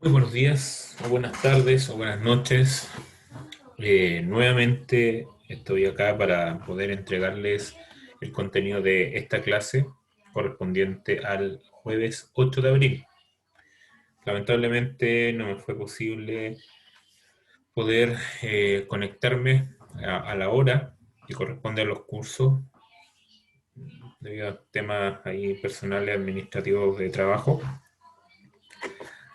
Muy buenos días, o buenas tardes, o buenas noches. Nuevamente estoy acá para poder entregarles el contenido de esta clase correspondiente al jueves 8 de abril. Lamentablemente no me fue posible poder conectarme a la hora que corresponde a los cursos debido a temas ahí personales administrativos de trabajo.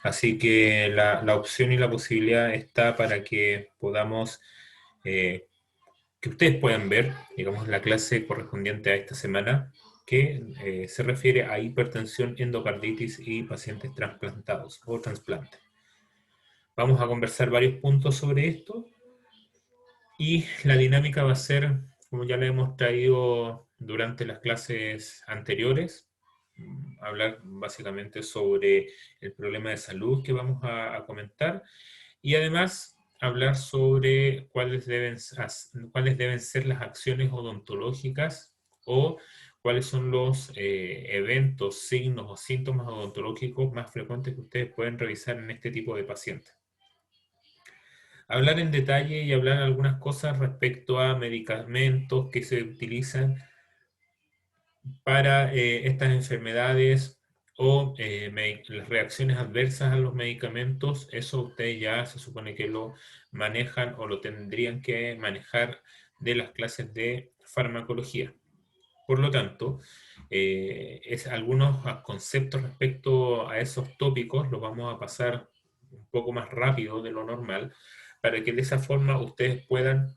Así que la opción y la posibilidad está para que podamos, eh, que ustedes puedan ver, digamos, la clase correspondiente a esta semana, que se refiere a hipertensión, endocarditis y pacientes trasplantados o trasplantes. Vamos a conversar varios puntos sobre esto y la dinámica va a ser, como ya le hemos traído durante las clases anteriores, hablar básicamente sobre el problema de salud que vamos a comentar y además hablar sobre cuáles deben ser las acciones odontológicas o cuáles son los eventos, signos o síntomas odontológicos más frecuentes que ustedes pueden revisar en este tipo de pacientes. Hablar en detalle y hablar algunas cosas respecto a medicamentos que se utilizan para estas enfermedades o las reacciones adversas a los medicamentos. Eso ustedes ya se supone que lo manejan o lo tendrían que manejar de las clases de farmacología. Por lo tanto, algunos conceptos respecto a esos tópicos los vamos a pasar un poco más rápido de lo normal para que de esa forma ustedes puedan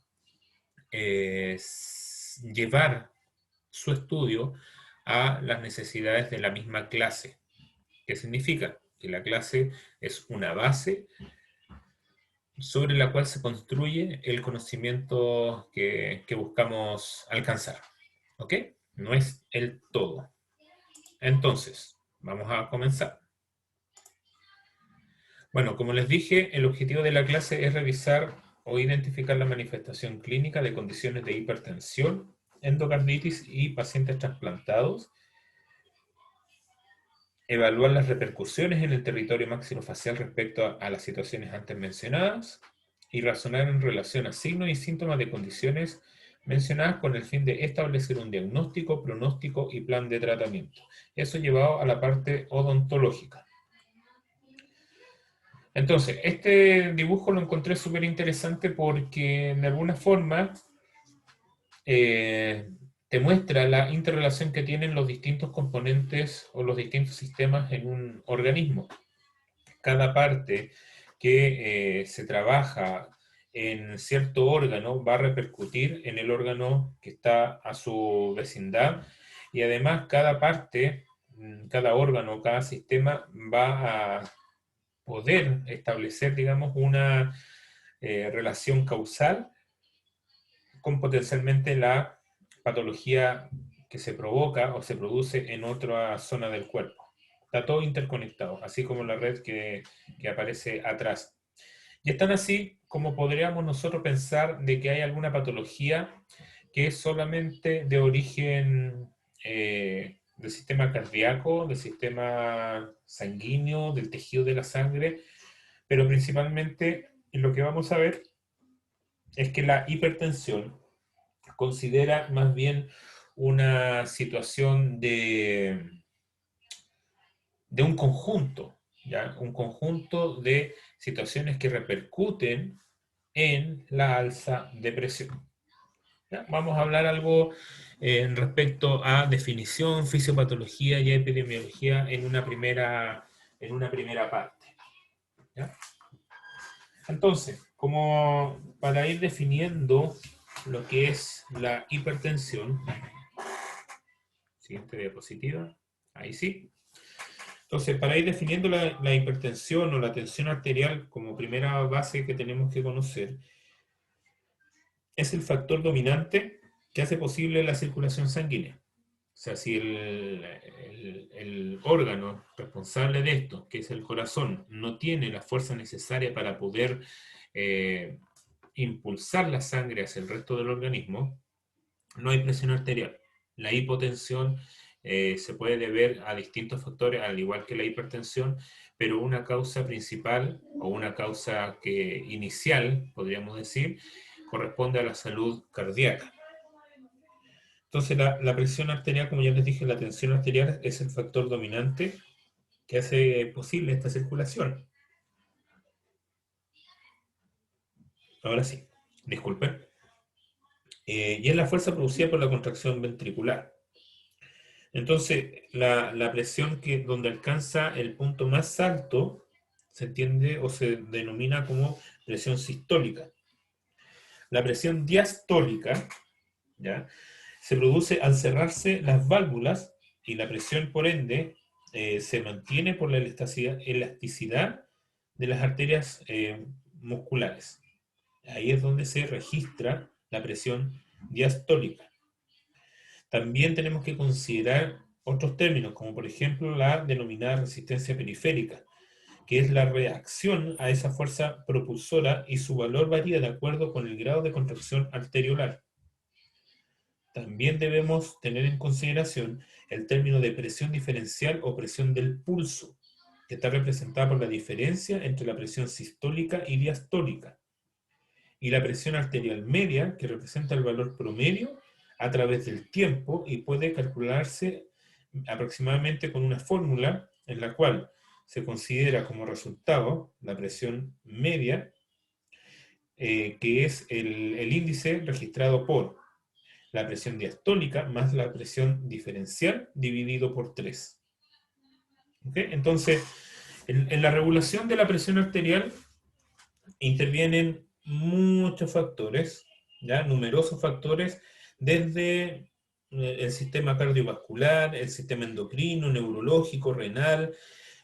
llevar su estudio a las necesidades de la misma clase. ¿Qué significa? Que la clase es una base sobre la cual se construye el conocimiento que buscamos alcanzar. ¿Ok? No es el todo. Entonces, vamos a comenzar. Bueno, como les dije, el objetivo de la clase es revisar o identificar la manifestación clínica de condiciones de hipertensión, endocarditis y pacientes trasplantados, evaluar las repercusiones en el territorio maxilofacial respecto a las situaciones antes mencionadas y razonar en relación a signos y síntomas de condiciones mencionadas con el fin de establecer un diagnóstico, pronóstico y plan de tratamiento. Eso llevado a la parte odontológica. Entonces, este dibujo lo encontré súper interesante porque de alguna forma eh, te muestra la interrelación que tienen los distintos componentes o los distintos sistemas en un organismo. Cada parte que se trabaja en cierto órgano va a repercutir en el órgano que está a su vecindad y además cada parte, cada órgano, cada sistema va a poder establecer, digamos, una relación causal con potencialmente la patología que se provoca o se produce en otra zona del cuerpo. Está todo interconectado, así como la red que aparece atrás. Y es tan así como podríamos nosotros pensar de que hay alguna patología que es solamente de origen del sistema cardíaco, del sistema sanguíneo, del tejido de la sangre, pero principalmente lo que vamos a ver es que la hipertensión considera más bien una situación de un conjunto, ¿ya? Un conjunto de situaciones que repercuten en la alza de presión. ¿Ya? Vamos a hablar algo respecto a definición, fisiopatología y epidemiología en una primera parte. ¿Ya? Entonces, como para ir definiendo lo que es la hipertensión, siguiente diapositiva, ahí sí. Entonces, para ir definiendo la hipertensión o la tensión arterial como primera base que tenemos que conocer, es el factor dominante que hace posible la circulación sanguínea. O sea, si el órgano responsable de esto, que es el corazón, no tiene la fuerza necesaria para poder eh, impulsar la sangre hacia el resto del organismo, no hay presión arterial. La hipotensión se puede deber a distintos factores, al igual que la hipertensión, pero una causa principal o una causa inicial, podríamos decir, corresponde a la salud cardíaca. Entonces la presión arterial, como ya les dije, la tensión arterial es el factor dominante que hace posible esta circulación. Ahora sí, disculpen. Y es la fuerza producida por la contracción ventricular. Entonces, la presión donde alcanza el punto más alto se entiende o se denomina como presión sistólica. La presión diastólica, ¿ya?, se produce al cerrarse las válvulas y la presión, por ende, se mantiene por la elasticidad de las arterias musculares. Ahí es donde se registra la presión diastólica. También tenemos que considerar otros términos, como por ejemplo la denominada resistencia periférica, que es la reacción a esa fuerza propulsora y su valor varía de acuerdo con el grado de contracción arteriolar. También debemos tener en consideración el término de presión diferencial o presión del pulso, que está representada por la diferencia entre la presión sistólica y diastólica, y la presión arterial media, que representa el valor promedio a través del tiempo y puede calcularse aproximadamente con una fórmula en la cual se considera como resultado la presión media, que es el índice registrado por la presión diastólica más la presión diferencial dividido por 3. ¿Okay? Entonces, en la regulación de la presión arterial intervienen muchos factores, ¿ya?, numerosos factores, desde el sistema cardiovascular, el sistema endocrino, neurológico, renal.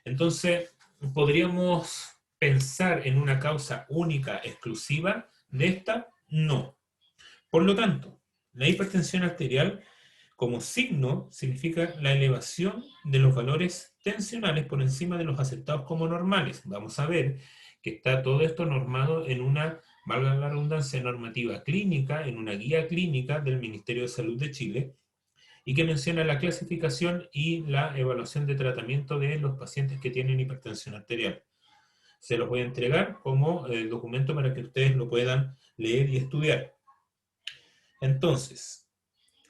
Entonces, ¿podríamos pensar en una causa única, exclusiva de esta? No. Por lo tanto, la hipertensión arterial como signo significa la elevación de los valores tensionales por encima de los aceptados como normales. Vamos a ver que está todo esto normado en una, valga la redundancia, normativa clínica, en una guía clínica del Ministerio de Salud de Chile, y que menciona la clasificación y la evaluación de tratamiento de los pacientes que tienen hipertensión arterial. Se los voy a entregar como documento para que ustedes lo puedan leer y estudiar. Entonces,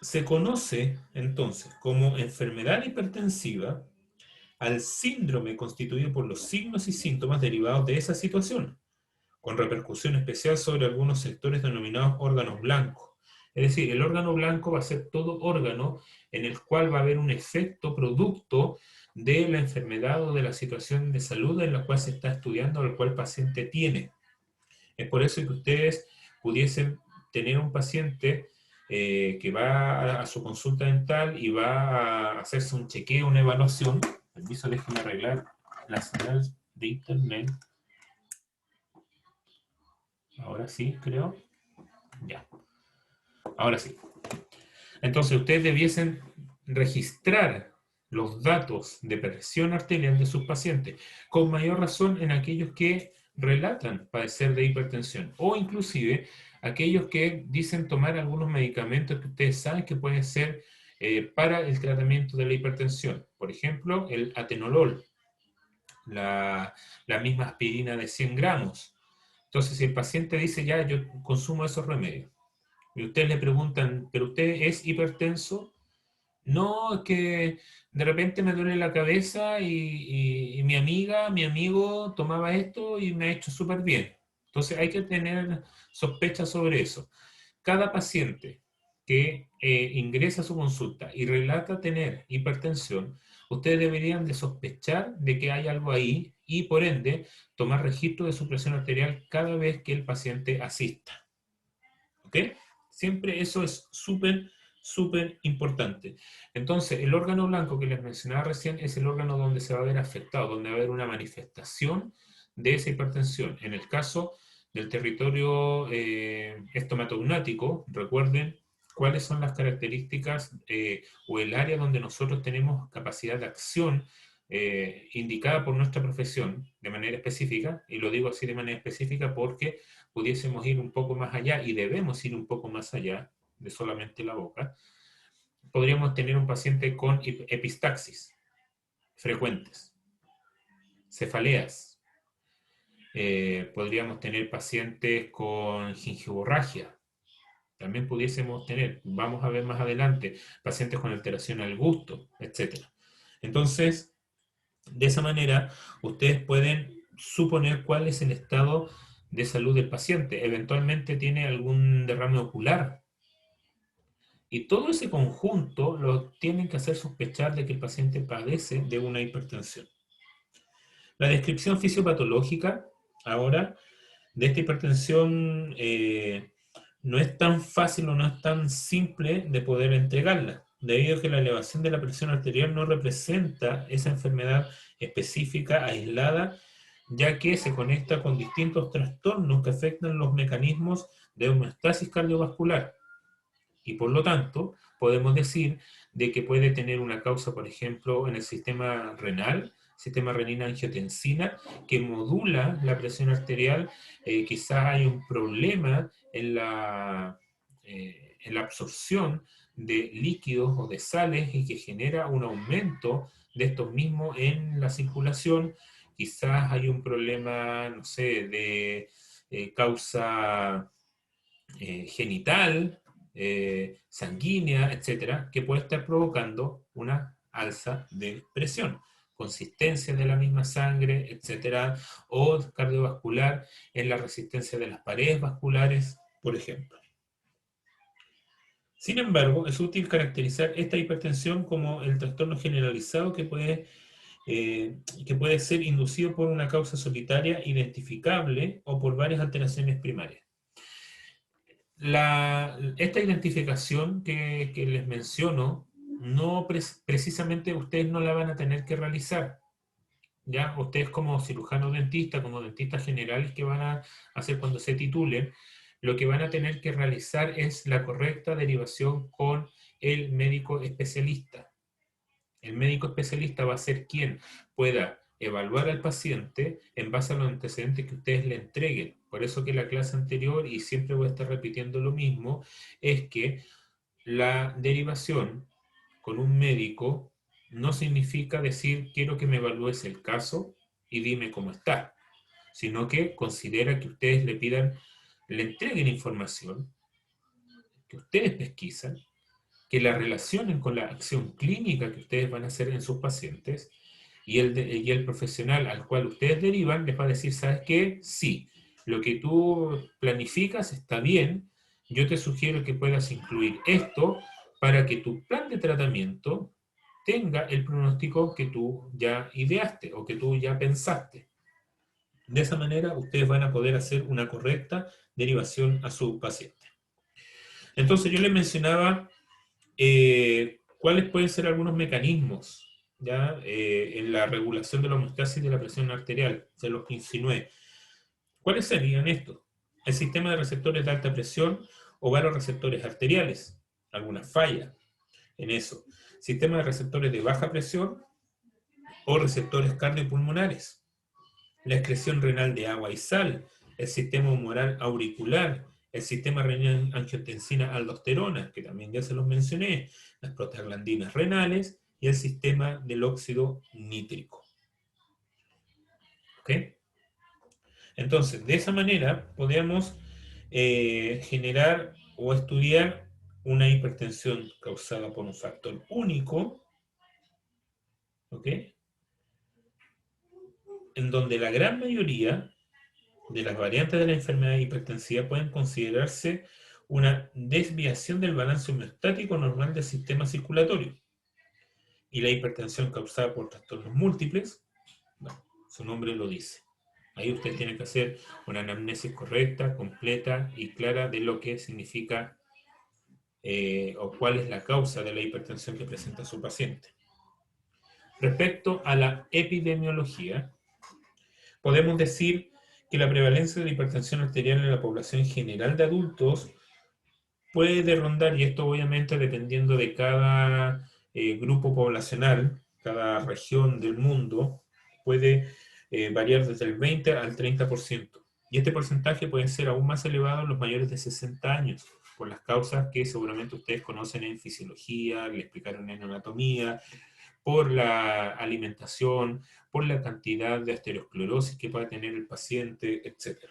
se conoce entonces como enfermedad hipertensiva al síndrome constituido por los signos y síntomas derivados de esa situación, con repercusión especial sobre algunos sectores denominados órganos blancos. Es decir, el órgano blanco va a ser todo órgano en el cual va a haber un efecto producto de la enfermedad o de la situación de salud en la cual se está estudiando o el cual el paciente tiene. Es por eso que ustedes pudiesen tener un paciente que va a su consulta dental y va a hacerse un chequeo, una evaluación. Permiso, déjenme arreglar la señal de internet. Ahora sí, creo. Ya. Ahora sí. Entonces, ustedes debiesen registrar los datos de presión arterial de sus pacientes, con mayor razón en aquellos que relatan padecer de hipertensión, o inclusive aquellos que dicen tomar algunos medicamentos que ustedes saben que pueden ser para el tratamiento de la hipertensión. Por ejemplo, el atenolol, la misma aspirina de 100 gramos. Entonces, si el paciente dice, ya, yo consumo esos remedios, y ustedes le preguntan, ¿pero usted es hipertenso? No, es que de repente me duele la cabeza y mi amiga, mi amigo tomaba esto y me ha hecho súper bien. Entonces hay que tener sospechas sobre eso. Cada paciente que ingresa a su consulta y relata tener hipertensión, ustedes deberían de sospechar de que hay algo ahí y por ende tomar registro de su presión arterial cada vez que el paciente asista. ¿Ok? Siempre eso es súper importante. Entonces, el órgano blanco que les mencionaba recién es el órgano donde se va a ver afectado, donde va a haber una manifestación de esa hipertensión. En el caso del territorio estomatognático, recuerden cuáles son las características o el área donde nosotros tenemos capacidad de acción indicada por nuestra profesión de manera específica, y lo digo así de manera específica porque pudiésemos ir un poco más allá y debemos ir un poco más allá de solamente la boca. podríamos tener un paciente con epistaxis frecuentes, cefaleas. Podríamos tener pacientes con gingivorragia. También pudiésemos tener, vamos a ver más adelante, pacientes con alteración al gusto, etc. Entonces, de esa manera, ustedes pueden suponer cuál es el estado de salud del paciente. Eventualmente tiene algún derrame ocular. Y todo ese conjunto lo tienen que hacer sospechar de que el paciente padece de una hipertensión. La descripción fisiopatológica, ahora, de esta hipertensión no es tan fácil o no es tan simple de poder entregarla, debido a que la elevación de la presión arterial no representa esa enfermedad específica, aislada, ya que se conecta con distintos trastornos que afectan los mecanismos de homeostasis cardiovascular. Y por lo tanto, podemos decir de que puede tener una causa, por ejemplo, en el sistema renal, sistema renina-angiotensina, que modula la presión arterial. Quizás hay un problema en la absorción de líquidos o de sales y que genera un aumento de estos mismos en la circulación. Quizás hay un problema, no sé, de causa genital, sanguínea, etcétera, que puede estar provocando una alza de presión, consistencia de la misma sangre, etcétera, o cardiovascular en la resistencia de las paredes vasculares, por ejemplo. Sin embargo, es útil caracterizar esta hipertensión como el trastorno generalizado que puede ser inducido por una causa solitaria identificable o por varias alteraciones primarias. Esta identificación que les menciono, no precisamente ustedes no la van a tener que realizar. ¿Ya? Ustedes como cirujano dentista, como dentistas generales que van a hacer cuando se titulen, lo que van a tener que realizar es la correcta derivación con el médico especialista. El médico especialista va a ser quien pueda evaluar al paciente en base a los antecedentes que ustedes le entreguen. Por eso que la clase anterior, y siempre voy a estar repitiendo lo mismo, es que la derivación con un médico no significa decir quiero que me evalúes el caso y dime cómo está, sino que considera que ustedes le entreguen información que ustedes pesquisan, que la relacionen con la acción clínica que ustedes van a hacer en sus pacientes, y el profesional al cual ustedes derivan les va a decir, ¿sabes qué? Sí, lo que tú planificas está bien, yo te sugiero que puedas incluir esto para que tu plan de tratamiento tenga el pronóstico que tú ya ideaste o que tú ya pensaste. De esa manera, ustedes van a poder hacer una correcta derivación a su paciente. Entonces, yo les mencionaba cuáles pueden ser algunos mecanismos ¿ya? En la regulación de la homeostasis de la presión arterial, se los insinué. ¿Cuáles serían estos? El sistema de receptores de alta presión o varoreceptores arteriales, alguna falla en eso. Sistema de receptores de baja presión o receptores cardiopulmonares. La excreción renal de agua y sal, el sistema humoral auricular, el sistema renina-angiotensina-aldosterona, que también ya se los mencioné, las prostaglandinas renales y el sistema del óxido nítrico. ¿Ok? Entonces, de esa manera podemos generar o estudiar una hipertensión causada por un factor único, ¿ok? En donde la gran mayoría de las variantes de la enfermedad hipertensiva pueden considerarse una desviación del balance homeostático normal del sistema circulatorio. Y la hipertensión causada por trastornos múltiples, bueno, su nombre lo dice. Ahí usted tiene que hacer una anamnesis correcta, completa y clara de lo que significa o cuál es la causa de la hipertensión que presenta su paciente. Respecto a la epidemiología, podemos decir que la prevalencia de hipertensión arterial en la población general de adultos puede rondar, y esto obviamente dependiendo de cada grupo poblacional, cada región del mundo, puede variar desde el 20 al 30%. Y este porcentaje puede ser aún más elevado en los mayores de 60 años. por las causas que seguramente ustedes conocen en fisiología, le explicaron en anatomía, por la alimentación, por la cantidad de aterosclerosis que puede tener el paciente, etc.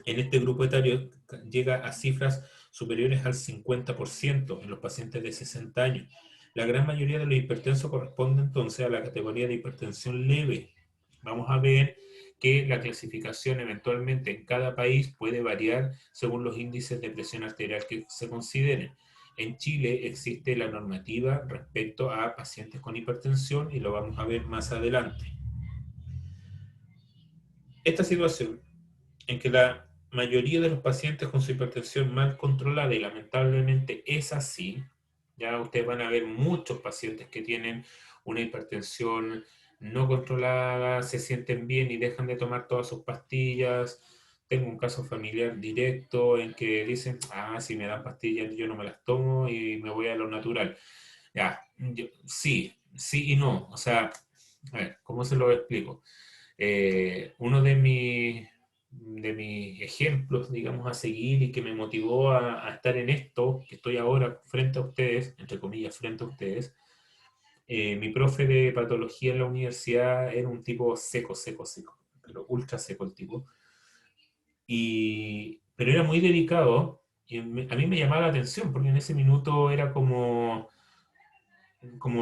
En este grupo etario llega a cifras superiores al 50% en los pacientes de 60 años. La gran mayoría de los hipertensos corresponde entonces a la categoría de hipertensión leve. Vamos a ver que la clasificación eventualmente en cada país puede variar según los índices de presión arterial que se consideren. En Chile existe la normativa respecto a pacientes con hipertensión y lo vamos a ver más adelante. Esta situación en que la mayoría de los pacientes con su hipertensión mal controlada, y lamentablemente es así, ya ustedes van a ver muchos pacientes que tienen una hipertensión no controlada, se sienten bien y dejan de tomar todas sus pastillas. Tengo un caso familiar directo en que dicen, si me dan pastillas yo no me las tomo y me voy a lo natural. Ya, sí, sí y no. O sea, a ver, ¿cómo se lo explico? Uno de mis ejemplos, digamos, a seguir y que me motivó a estar en esto, que estoy ahora frente a ustedes, entre comillas, frente a ustedes, mi profe de patología en la universidad era un tipo seco, seco, seco, pero ultra seco el tipo, pero era muy dedicado y a mí me llamaba la atención porque en ese minuto era como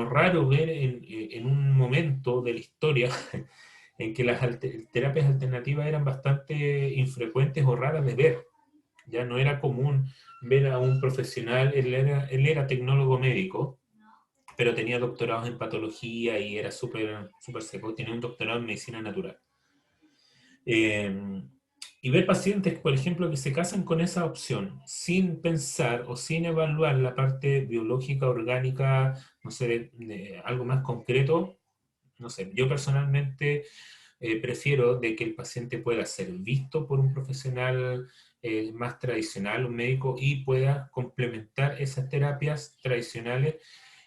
raro ver en un momento de la historia en que las terapias alternativas eran bastante infrecuentes o raras de ver. Ya no era común ver a un profesional, él era tecnólogo médico, pero tenía doctorados en patología y era súper súper seco, tenía un doctorado en medicina natural. Eh, y ver pacientes, por ejemplo, que se casan con esa opción sin pensar o sin evaluar la parte biológica, orgánica, no sé, de algo más concreto, no sé, yo personalmente prefiero de que el paciente pueda ser visto por un profesional más tradicional, un médico, y pueda complementar esas terapias tradicionales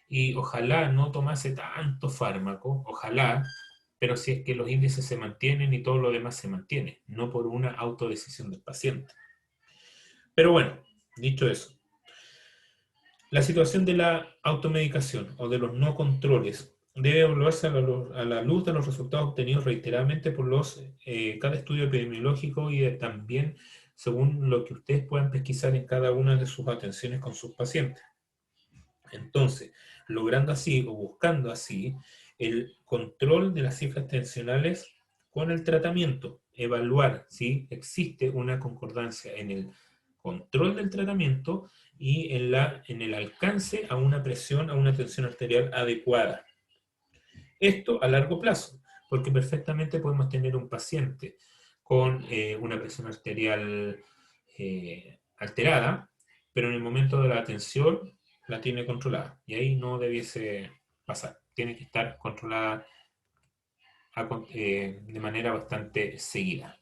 y ojalá no tomase tanto fármaco, ojalá, pero si es que los índices se mantienen y todo lo demás se mantiene, no por una autodecisión del paciente. Pero bueno, dicho eso, la situación de la automedicación o de los no controles debe evaluarse a la luz de los resultados obtenidos reiteradamente por cada estudio epidemiológico y también según lo que ustedes puedan pesquisar en cada una de sus atenciones con sus pacientes. Entonces, logrando así o buscando así el control de las cifras tensionales con el tratamiento, evaluar si existe una concordancia en el control del tratamiento y en el alcance a una presión, a una tensión arterial adecuada. Esto a largo plazo, porque perfectamente podemos tener un paciente con una presión arterial alterada, pero en el momento de la atención la tiene controlada. Y ahí no debiese pasar. Tiene que estar controlada de manera bastante seguida.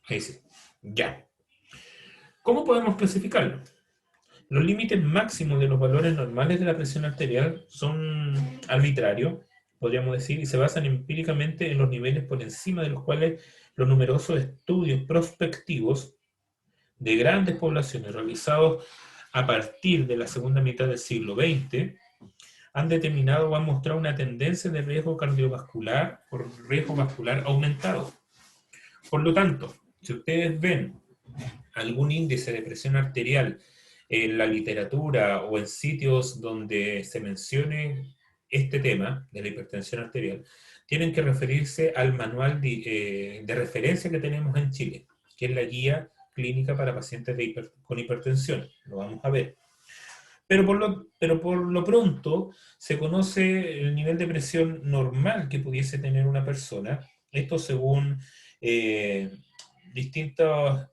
Ahí sí. Ya. ¿Cómo podemos clasificarlo? Los límites máximos de los valores normales de la presión arterial son arbitrarios, podríamos decir, y se basan empíricamente en los niveles por encima de los cuales los numerosos estudios prospectivos de grandes poblaciones realizados a partir de la segunda mitad del siglo XX han determinado o han mostrado una tendencia de riesgo cardiovascular o riesgo vascular aumentado. Por lo tanto, si ustedes ven algún índice de presión arterial en la literatura o en sitios donde se mencione este tema de la hipertensión arterial, tienen que referirse al manual de referencia que tenemos en Chile, que es la guía clínica para pacientes con hipertensión. Lo vamos a ver. Pero por lo pronto se conoce el nivel de presión normal que pudiese tener una persona. Esto según distintos,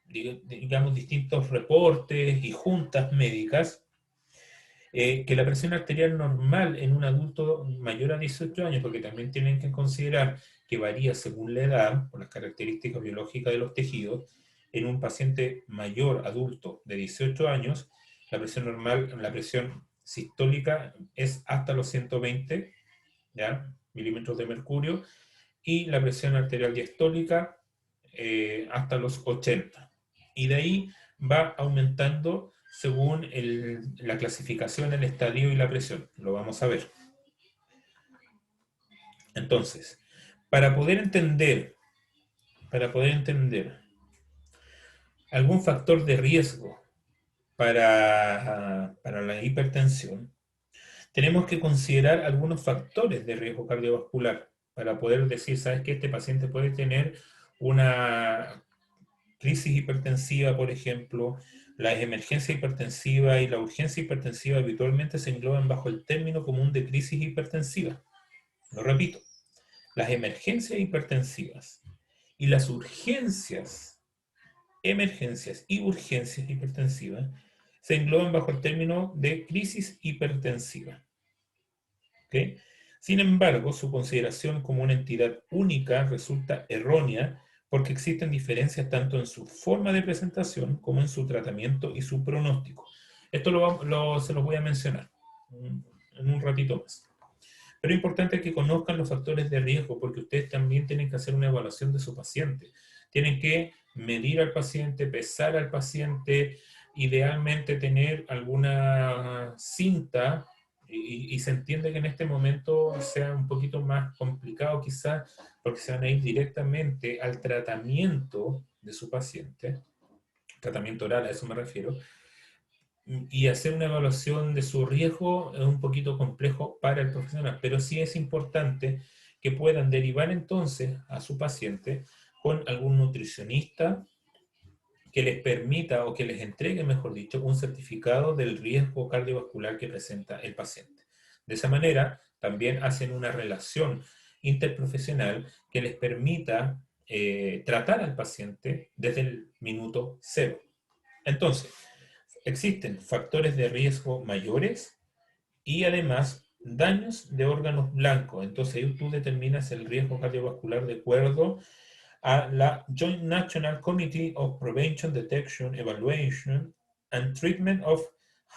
digamos, distintos reportes y juntas médicas, que la presión arterial normal en un adulto mayor a 18 años, porque también tienen que considerar que varía según la edad, por las características biológicas de los tejidos, en un paciente mayor adulto de 18 años, la presión normal, la presión sistólica es hasta los 120, ¿ya?, milímetros de mercurio, y la presión arterial diastólica hasta los 80. Y de ahí va aumentando según la clasificación, el estadio y la presión. Lo vamos a ver. Entonces, para poder entender, algún factor de riesgo para la hipertensión, tenemos que considerar algunos factores de riesgo cardiovascular para poder decir, ¿sabes qué? Este paciente puede tener una crisis hipertensiva, por ejemplo. La emergencia hipertensiva y la urgencia hipertensiva habitualmente se engloban bajo el término común de crisis hipertensiva. Lo repito, las emergencias hipertensivas y las emergencias y urgencias hipertensivas se engloban bajo el término de crisis hipertensiva. ¿Okay? Sin embargo, su consideración como una entidad única resulta errónea porque existen diferencias tanto en su forma de presentación como en su tratamiento y su pronóstico. Esto se los voy a mencionar en un ratito más. Pero es importante que conozcan los factores de riesgo porque ustedes también tienen que hacer una evaluación de su paciente. Tienen que medir al paciente, pesar al paciente, idealmente tener alguna cinta y se entiende que en este momento sea un poquito más complicado quizás porque se van a ir directamente al tratamiento de su paciente, tratamiento oral, a eso me refiero, y hacer una evaluación de su riesgo es un poquito complejo para el profesional, pero sí es importante que puedan derivar entonces a su paciente con algún nutricionista que les permita o que les entregue, mejor dicho, un certificado del riesgo cardiovascular que presenta el paciente. De esa manera, también hacen una relación interprofesional que les permita tratar al paciente desde el minuto cero. Entonces, existen factores de riesgo mayores y además daños de órganos blancos. Entonces ahí tú determinas el riesgo cardiovascular de acuerdo a la Joint National Committee of Prevention, Detection, Evaluation and Treatment of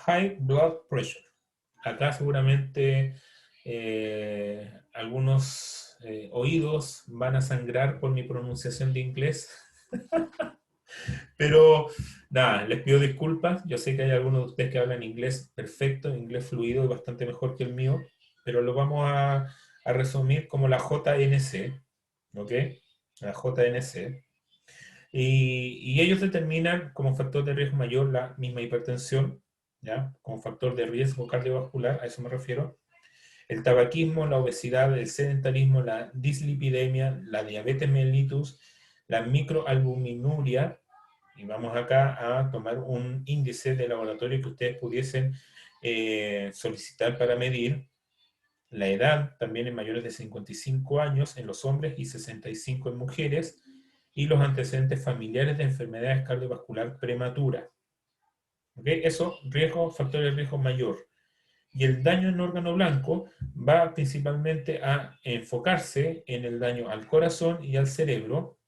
High Blood Pressure. Acá seguramente algunos oídos van a sangrar por mi pronunciación de inglés. Pero nada, les pido disculpas. Yo sé que hay algunos de ustedes que hablan inglés perfecto, inglés fluido y bastante mejor que el mío, pero lo vamos a resumir como la JNC, ¿ok? La JNC. Y ellos determinan como factor de riesgo mayor la misma hipertensión, ¿ya? Como factor de riesgo cardiovascular, a eso me refiero. El tabaquismo, la obesidad, el sedentarismo, la dislipidemia, la diabetes mellitus, la microalbuminuria, y vamos acá a tomar un índice de laboratorio que ustedes pudiesen solicitar para medir la edad, también en mayores de 55 años en los hombres y 65 en mujeres, y los antecedentes familiares de enfermedades cardiovascular prematura. ¿Okay? Eso, riesgo, factor de riesgo mayor. Y el daño en órgano blanco va principalmente a enfocarse en el daño al corazón y al cerebro.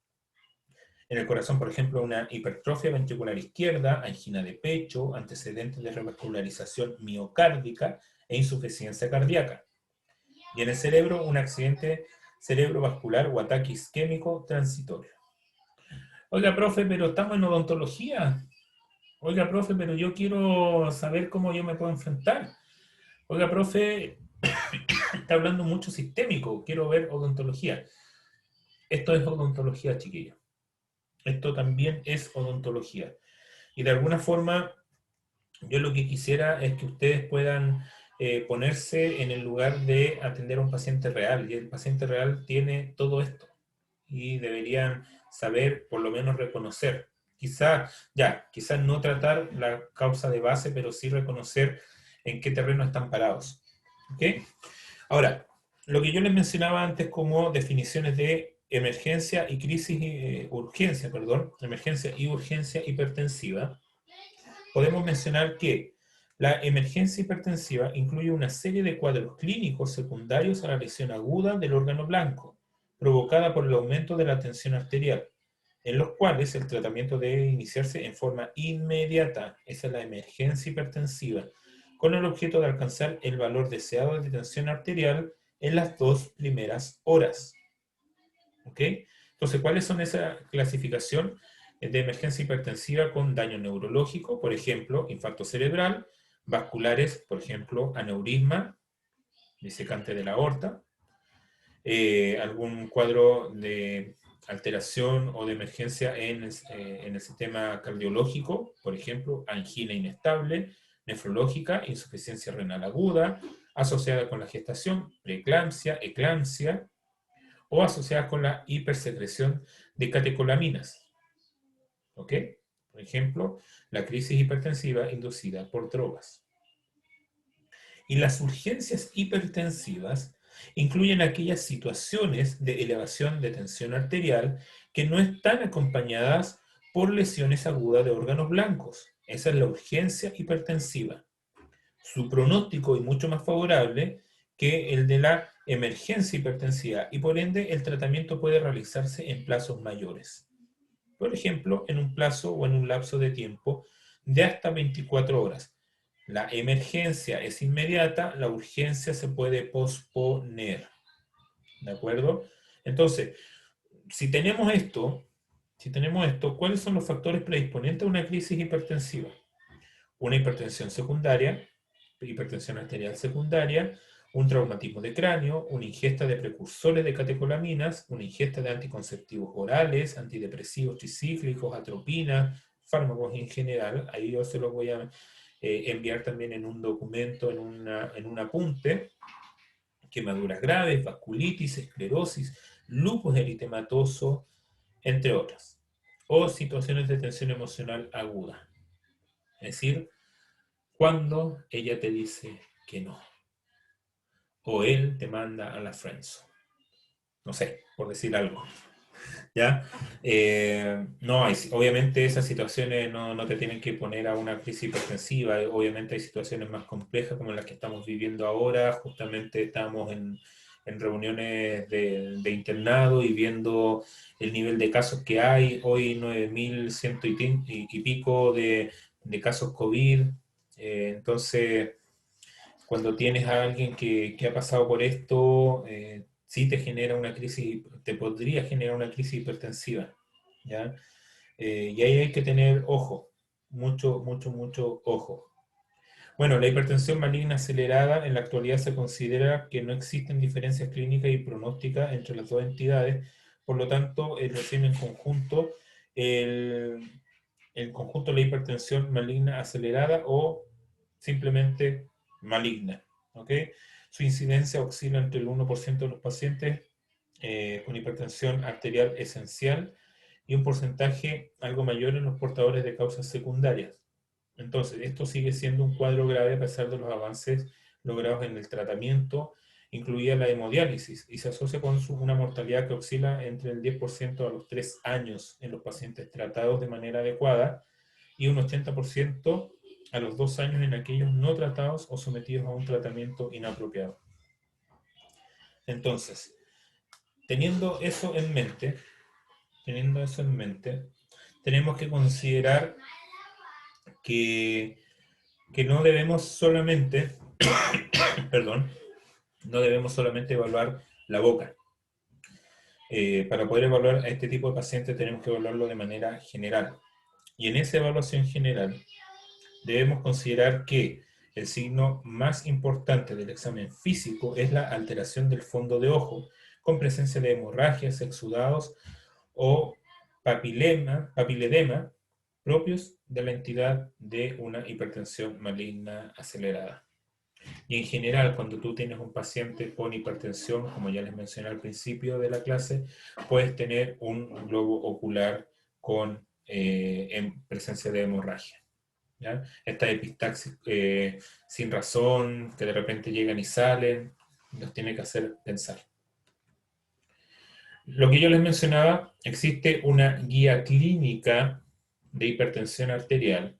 En el corazón, por ejemplo, una hipertrofia ventricular izquierda, angina de pecho, antecedentes de revascularización miocárdica e insuficiencia cardíaca. Y en el cerebro, un accidente cerebrovascular o ataque isquémico transitorio. Oiga, profe, pero estamos en odontología. Oiga, profe, pero yo quiero saber cómo yo me puedo enfrentar. Oiga, profe, está hablando mucho sistémico, quiero ver odontología. Esto es odontología, chiquillos. Esto también es odontología. Y de alguna forma, yo lo que quisiera es que ustedes puedan ponerse en el lugar de atender a un paciente real. Y el paciente real tiene todo esto. Y deberían saber, por lo menos reconocer. Quizás no tratar la causa de base, pero sí reconocer en qué terreno están parados. ¿Okay? Ahora, lo que yo les mencionaba antes como definiciones de emergencia y crisis, emergencia y urgencia hipertensiva, podemos mencionar que la emergencia hipertensiva incluye una serie de cuadros clínicos secundarios a la lesión aguda del órgano blanco, provocada por el aumento de la tensión arterial, en los cuales el tratamiento debe iniciarse en forma inmediata. Esa es la emergencia hipertensiva, con el objeto de alcanzar el valor deseado de tensión arterial en las 2 primeras horas. ¿Ok? Entonces, ¿cuáles son esa clasificación? de emergencia hipertensiva con daño neurológico, por ejemplo, infarto cerebral, vasculares, por ejemplo, aneurisma, disecante de la aorta, algún cuadro de alteración o de emergencia en el sistema cardiológico, por ejemplo, angina inestable, nefrológica, insuficiencia renal aguda, asociada con la gestación, preeclampsia, eclampsia, o asociada con la hipersecreción de catecolaminas. ¿Ok? Por ejemplo, la crisis hipertensiva inducida por drogas. Y las urgencias hipertensivas incluyen aquellas situaciones de elevación de tensión arterial que no están acompañadas por lesiones agudas de órganos blancos. Esa es la urgencia hipertensiva. Su pronóstico es mucho más favorable que el de la emergencia hipertensiva y por ende el tratamiento puede realizarse en plazos mayores. Por ejemplo, en un plazo o en un lapso de tiempo de hasta 24 horas. La emergencia es inmediata, la urgencia se puede posponer. ¿De acuerdo? Entonces, si tenemos esto, ¿cuáles son los factores predisponentes a una crisis hipertensiva? Una hipertensión secundaria, hipertensión arterial secundaria, un traumatismo de cráneo, una ingesta de precursores de catecolaminas, una ingesta de anticonceptivos orales, antidepresivos tricíclicos, atropina, fármacos en general. Ahí yo se los voy a enviar también en un documento, en un apunte. Quemaduras graves, vasculitis, esclerosis, lupus eritematoso, entre otras. O situaciones de tensión emocional aguda. Es decir, cuando ella te dice que no. O él te manda a la friendzone. No sé, por decir algo. ¿Ya? No, obviamente esas situaciones no te tienen que poner a una crisis hipertensiva. Obviamente hay situaciones más complejas como las que estamos viviendo ahora. Justamente estamos en reuniones de internado y viendo el nivel de casos que hay. Hoy 9.100 y pico de casos COVID. Entonces, cuando tienes a alguien que ha pasado por esto, sí te genera una crisis, te podría generar una crisis hipertensiva, ¿ya? Y ahí hay que tener ojo, mucho, mucho, mucho ojo. Bueno, la hipertensión maligna acelerada en la actualidad se considera que no existen diferencias clínicas y pronósticas entre las dos entidades, por lo tanto, recién en conjunto el conjunto de la hipertensión maligna acelerada o simplemente maligna. ¿Ok? Su incidencia oscila entre el 1% de los pacientes con hipertensión arterial esencial y un porcentaje algo mayor en los portadores de causas secundarias. Entonces, esto sigue siendo un cuadro grave a pesar de los avances logrados en el tratamiento, incluida la hemodiálisis, y se asocia con una mortalidad que oscila entre el 10% a los 3 años en los pacientes tratados de manera adecuada y un 80% a los 2 años en aquellos no tratados o sometidos a un tratamiento inapropiado. Entonces, teniendo eso en mente, tenemos que considerar que no debemos solamente, perdón, no debemos solamente evaluar la boca. Para poder evaluar a este tipo de pacientes tenemos que evaluarlo de manera general. Y en esa evaluación general debemos considerar que el signo más importante del examen físico es la alteración del fondo de ojo, con presencia de hemorragias, exudados o papiledema propios de la entidad de una hipertensión maligna acelerada. Y en general, cuando tú tienes un paciente con hipertensión, como ya les mencioné al principio de la clase, puedes tener un globo ocular con en presencia de hemorragia. ¿Ya? Esta epistaxis sin razón, que de repente llegan y salen, nos tiene que hacer pensar. Lo que yo les mencionaba, existe una guía clínica de hipertensión arterial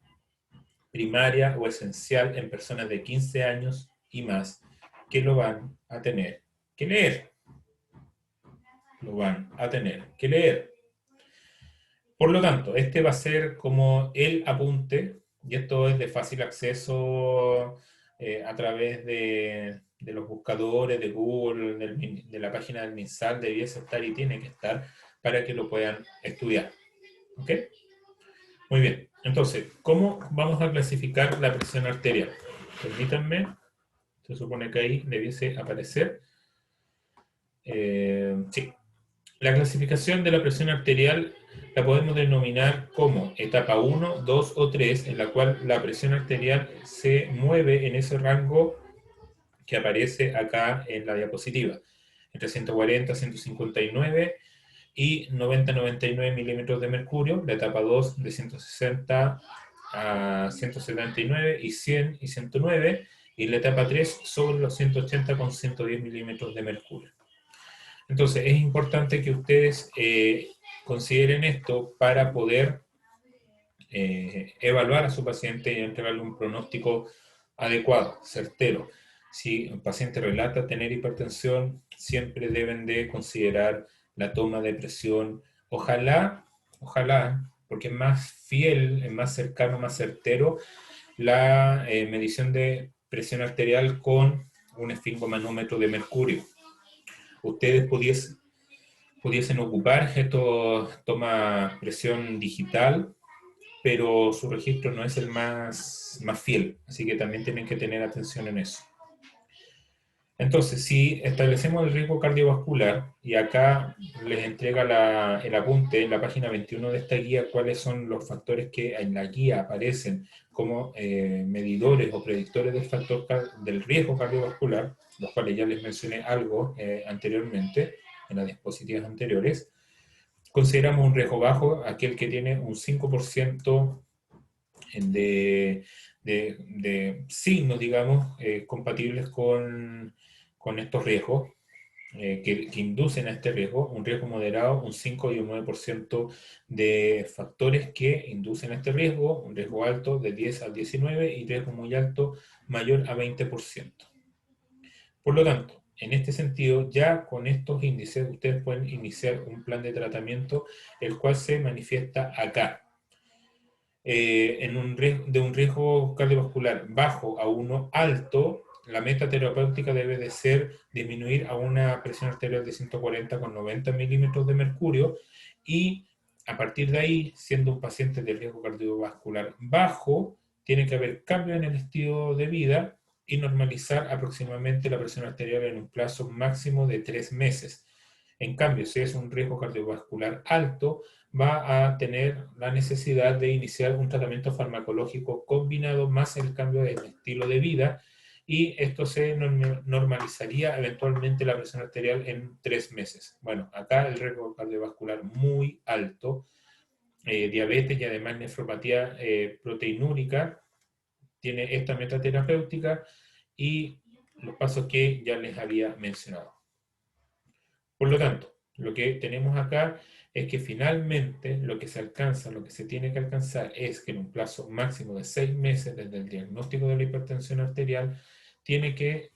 primaria o esencial en personas de 15 años y más que lo van a tener que leer. Lo van a tener que leer. Por lo tanto, este va a ser como el apunte, y esto es de fácil acceso a través de los buscadores de Google, de la página del MinSal, debiese estar y tiene que estar para que lo puedan estudiar. ¿Ok? Muy bien. Entonces, ¿cómo vamos a clasificar la presión arterial? Permítanme. Se supone que ahí debiese aparecer. Sí. La clasificación de la presión arterial la podemos denominar como etapa 1, 2 o 3, en la cual la presión arterial se mueve en ese rango que aparece acá en la diapositiva, entre 140 a 159 y 90-99 milímetros de mercurio, la etapa 2 de 160 a 179 y 100 y 109, y la etapa 3 sobre los 180 con 110 milímetros de mercurio. Entonces, es importante que ustedes consideren esto para poder evaluar a su paciente y entregarle un pronóstico adecuado, certero. Si un paciente relata tener hipertensión, siempre deben de considerar la toma de presión. Ojalá, porque es más fiel, es más cercano, más certero, la medición de presión arterial con un esfingomanómetro de mercurio. Ustedes pudiesen ocupar esto, toma presión digital, pero su registro no es el más fiel, así que también tienen que tener atención en eso. Entonces, si establecemos el riesgo cardiovascular, y acá les entrega el apunte en la página 21 de esta guía, cuáles son los factores que en la guía aparecen como medidores o predictores del factor del riesgo cardiovascular, los cuales ya les mencioné algo anteriormente, en las diapositivas anteriores. Consideramos un riesgo bajo aquel que tiene un 5% de, de signos, digamos, compatibles con estos riesgos, que inducen a este riesgo, un riesgo moderado, un 5 y un 9% de factores que inducen a este riesgo, un riesgo alto de 10 al 19 y riesgo muy alto mayor a 20%. Por lo tanto, en este sentido, ya con estos índices, ustedes pueden iniciar un plan de tratamiento, el cual se manifiesta acá. De un riesgo cardiovascular bajo a uno alto, la meta terapéutica debe de ser disminuir a una presión arterial de 140 con 90 milímetros de mercurio, y a partir de ahí, siendo un paciente de riesgo cardiovascular bajo, tiene que haber cambio en el estilo de vida y normalizar aproximadamente la presión arterial en un plazo máximo de 3 meses. En cambio, si es un riesgo cardiovascular alto, va a tener la necesidad de iniciar un tratamiento farmacológico combinado más el cambio de estilo de vida, y esto se normalizaría eventualmente la presión arterial en 3 meses. Bueno, acá el riesgo cardiovascular muy alto, diabetes y además nefropatía proteinúrica, tiene esta meta terapéutica y los pasos que ya les había mencionado. Por lo tanto, lo que tenemos acá es que finalmente lo que se alcanza, lo que se tiene que alcanzar es que en un plazo máximo de 6 meses desde el diagnóstico de la hipertensión arterial tiene que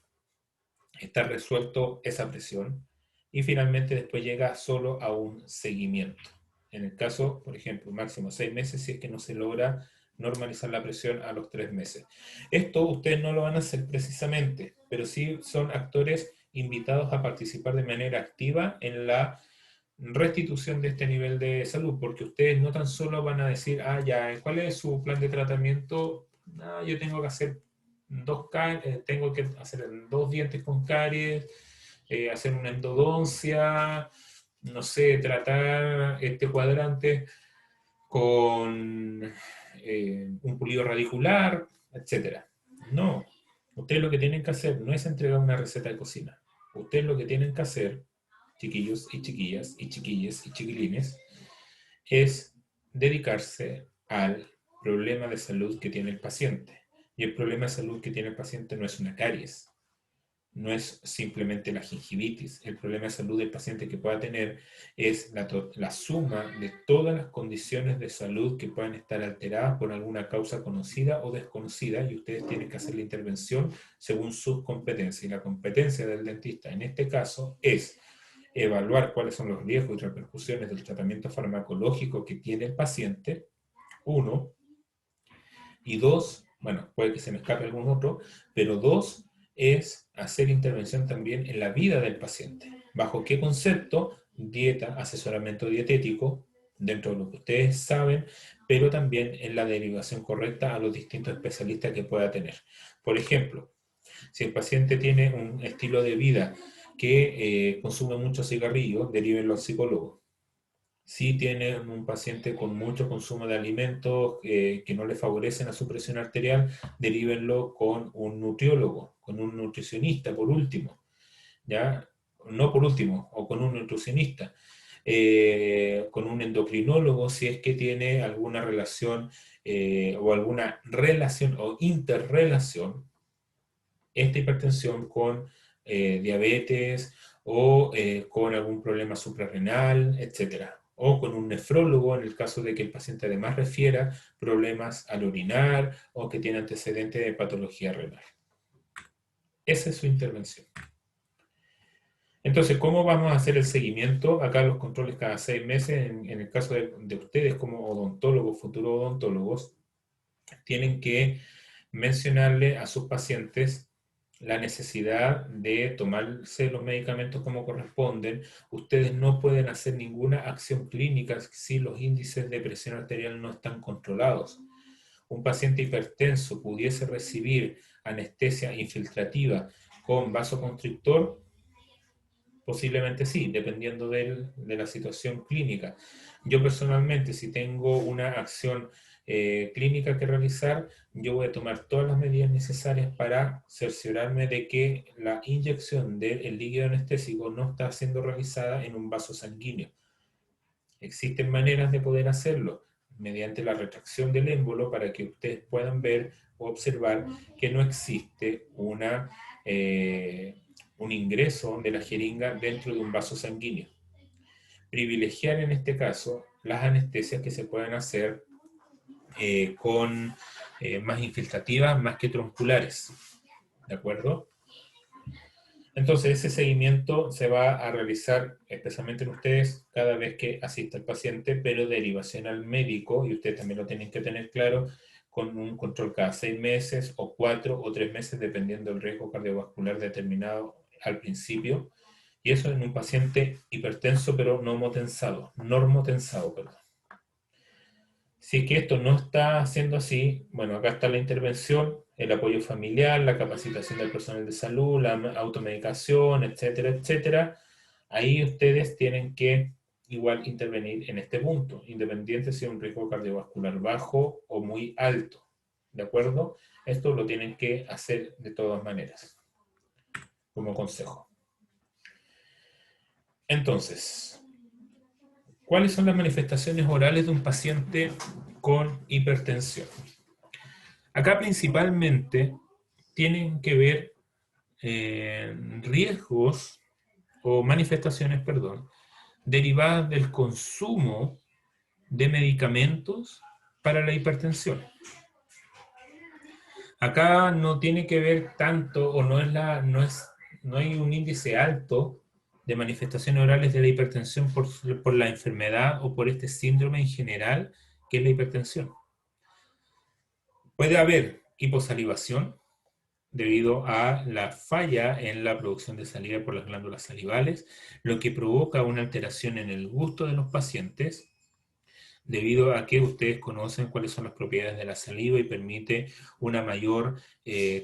estar resuelto esa presión, y finalmente después llega solo a un seguimiento. En el caso, por ejemplo, máximo 6 meses si es que no se logra normalizar la presión a los 3 meses. Esto ustedes no lo van a hacer precisamente, pero sí son actores invitados a participar de manera activa en la restitución de este nivel de salud, porque ustedes no tan solo van a decir, ya, ¿cuál es su plan de tratamiento? Yo tengo que hacer tengo que hacer 2 dientes con caries, hacer una endodoncia, no sé, tratar este cuadrante con un pulido radicular, etcétera. No, ustedes lo que tienen que hacer no es entregar una receta de cocina. Ustedes lo que tienen que hacer, chiquillos y chiquillas y chiquilles y chiquilines, es dedicarse al problema de salud que tiene el paciente. Y el problema de salud que tiene el paciente no es una caries, no es simplemente la gingivitis. El problema de salud del paciente que pueda tener es la suma de todas las condiciones de salud que puedan estar alteradas por alguna causa conocida o desconocida, y ustedes tienen que hacer la intervención según sus competencias. Y la competencia del dentista en este caso es evaluar cuáles son los riesgos y repercusiones del tratamiento farmacológico que tiene el paciente, uno, y dos, bueno, puede que se me escape algún otro, pero dos, es hacer intervención también en la vida del paciente. ¿Bajo qué concepto? Dieta, asesoramiento dietético, dentro de lo que ustedes saben, pero también en la derivación correcta a los distintos especialistas que pueda tener. Por ejemplo, si el paciente tiene un estilo de vida que consume mucho cigarrillo, derívenlo al psicólogo. Si tiene un paciente con mucho consumo de alimentos que no le favorecen a su presión arterial, derívenlo con un nutriólogo, con un nutricionista, por último, ¿ya? No por último, o con un nutricionista, con un endocrinólogo si es que tiene alguna relación o alguna relación o interrelación esta hipertensión con diabetes o con algún problema suprarrenal, etcétera. O con un nefrólogo en el caso de que el paciente además refiera problemas al orinar o que tiene antecedentes de patología renal. Esa es su intervención. Entonces, ¿cómo vamos a hacer el seguimiento? Acá los controles cada 6 meses, en el caso de ustedes como odontólogos, futuros odontólogos, tienen que mencionarle a sus pacientes la necesidad de tomarse los medicamentos como corresponden. Ustedes no pueden hacer ninguna acción clínica si los índices de presión arterial no están controlados. Un paciente hipertenso pudiese recibir anestesia infiltrativa con vasoconstrictor, posiblemente sí, dependiendo de la situación clínica. Yo personalmente, si tengo una acción clínica que realizar, yo voy a tomar todas las medidas necesarias para cerciorarme de que la inyección del líquido anestésico no está siendo realizada en un vaso sanguíneo. Existen maneras de poder hacerlo mediante la retracción del émbolo para que ustedes puedan ver o observar que no existe un ingreso de la jeringa dentro de un vaso sanguíneo. Privilegiar en este caso las anestesias que se puedan hacer con más infiltrativas, más que tronculares. ¿De acuerdo? Entonces ese seguimiento se va a realizar especialmente en ustedes cada vez que asista el paciente, pero derivación al médico, y ustedes también lo tienen que tener claro, con un control cada 6 meses o 4 o 3 meses, dependiendo del riesgo cardiovascular determinado al principio. Y eso en un paciente hipertenso, pero normotensado, perdón. Si es que esto no está siendo así, bueno, acá está la intervención, el apoyo familiar, la capacitación del personal de salud, la automedicación, etcétera, etcétera. Ahí ustedes tienen que igual intervenir en este punto, independiente si es un riesgo cardiovascular bajo o muy alto. ¿De acuerdo? Esto lo tienen que hacer de todas maneras, como consejo. Entonces, ¿cuáles son las manifestaciones orales de un paciente con hipertensión? Acá principalmente tienen que ver riesgos o manifestaciones, perdón, derivadas del consumo de medicamentos para la hipertensión. Acá no tiene que ver tanto o no hay un índice alto de manifestaciones orales de la hipertensión por la enfermedad o por este síndrome en general que es la hipertensión. Puede haber hiposalivación debido a la falla en la producción de saliva por las glándulas salivales, lo que provoca una alteración en el gusto de los pacientes, debido a que ustedes conocen cuáles son las propiedades de la saliva y permite una mayor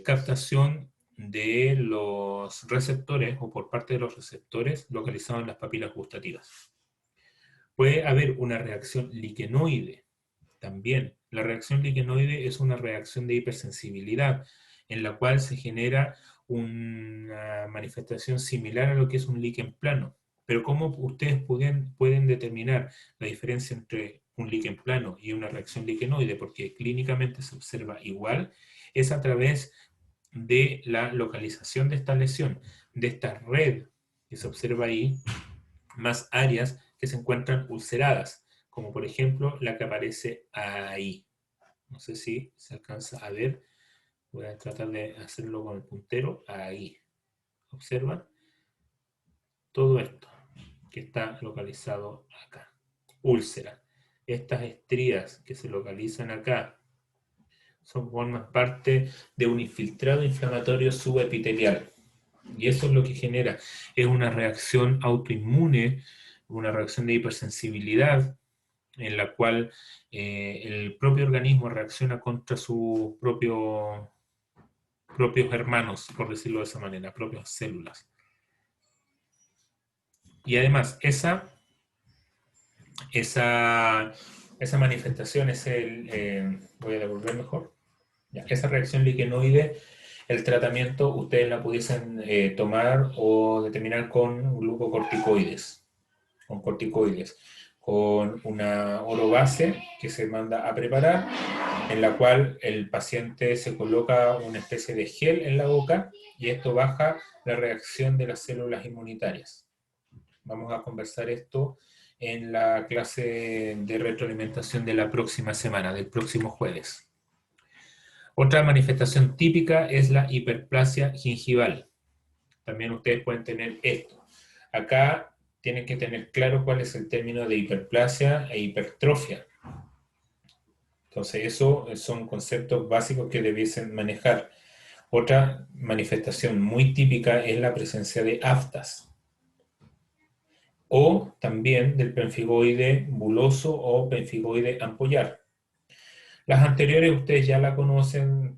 captación de los receptores o por parte de los receptores localizados en las papilas gustativas. Puede haber una reacción liquenoide también. La reacción liquenoide es una reacción de hipersensibilidad en la cual se genera una manifestación similar a lo que es un líquen plano. Pero ¿cómo ustedes pueden determinar la diferencia entre un líquen plano y una reacción liquenoide? Porque clínicamente se observa igual, es a través de la localización de esta lesión, de esta red que se observa ahí, más áreas que se encuentran ulceradas, como por ejemplo la que aparece ahí. No sé si se alcanza a ver. Voy a tratar de hacerlo con el puntero. Ahí. ¿Observan? Todo esto que está localizado acá. Úlcera. Estas estrías que se localizan acá forman parte de un infiltrado inflamatorio subepitelial. Y eso es lo que genera. Es una reacción autoinmune, una reacción de hipersensibilidad en la cual el propio organismo reacciona contra sus propios hermanos, por decirlo de esa manera, propias células. Y además, esa manifestación, voy a devolver mejor, ya, esa reacción liquenoide, el tratamiento ustedes la pudiesen tomar o determinar con glucocorticoides, con una orobase que se manda a preparar, en la cual el paciente se coloca una especie de gel en la boca y esto baja la reacción de las células inmunitarias. Vamos a conversar esto en la clase de retroalimentación de la próxima semana, del próximo jueves. Otra manifestación típica es la hiperplasia gingival. También ustedes pueden tener esto. Acá tienen que tener claro cuál es el término de hiperplasia e hipertrofia. Entonces, esos son conceptos básicos que debiesen manejar. Otra manifestación muy típica es la presencia de aftas o también del pemfigoide buloso o pemfigoide ampollar. Las anteriores ustedes ya la conocen,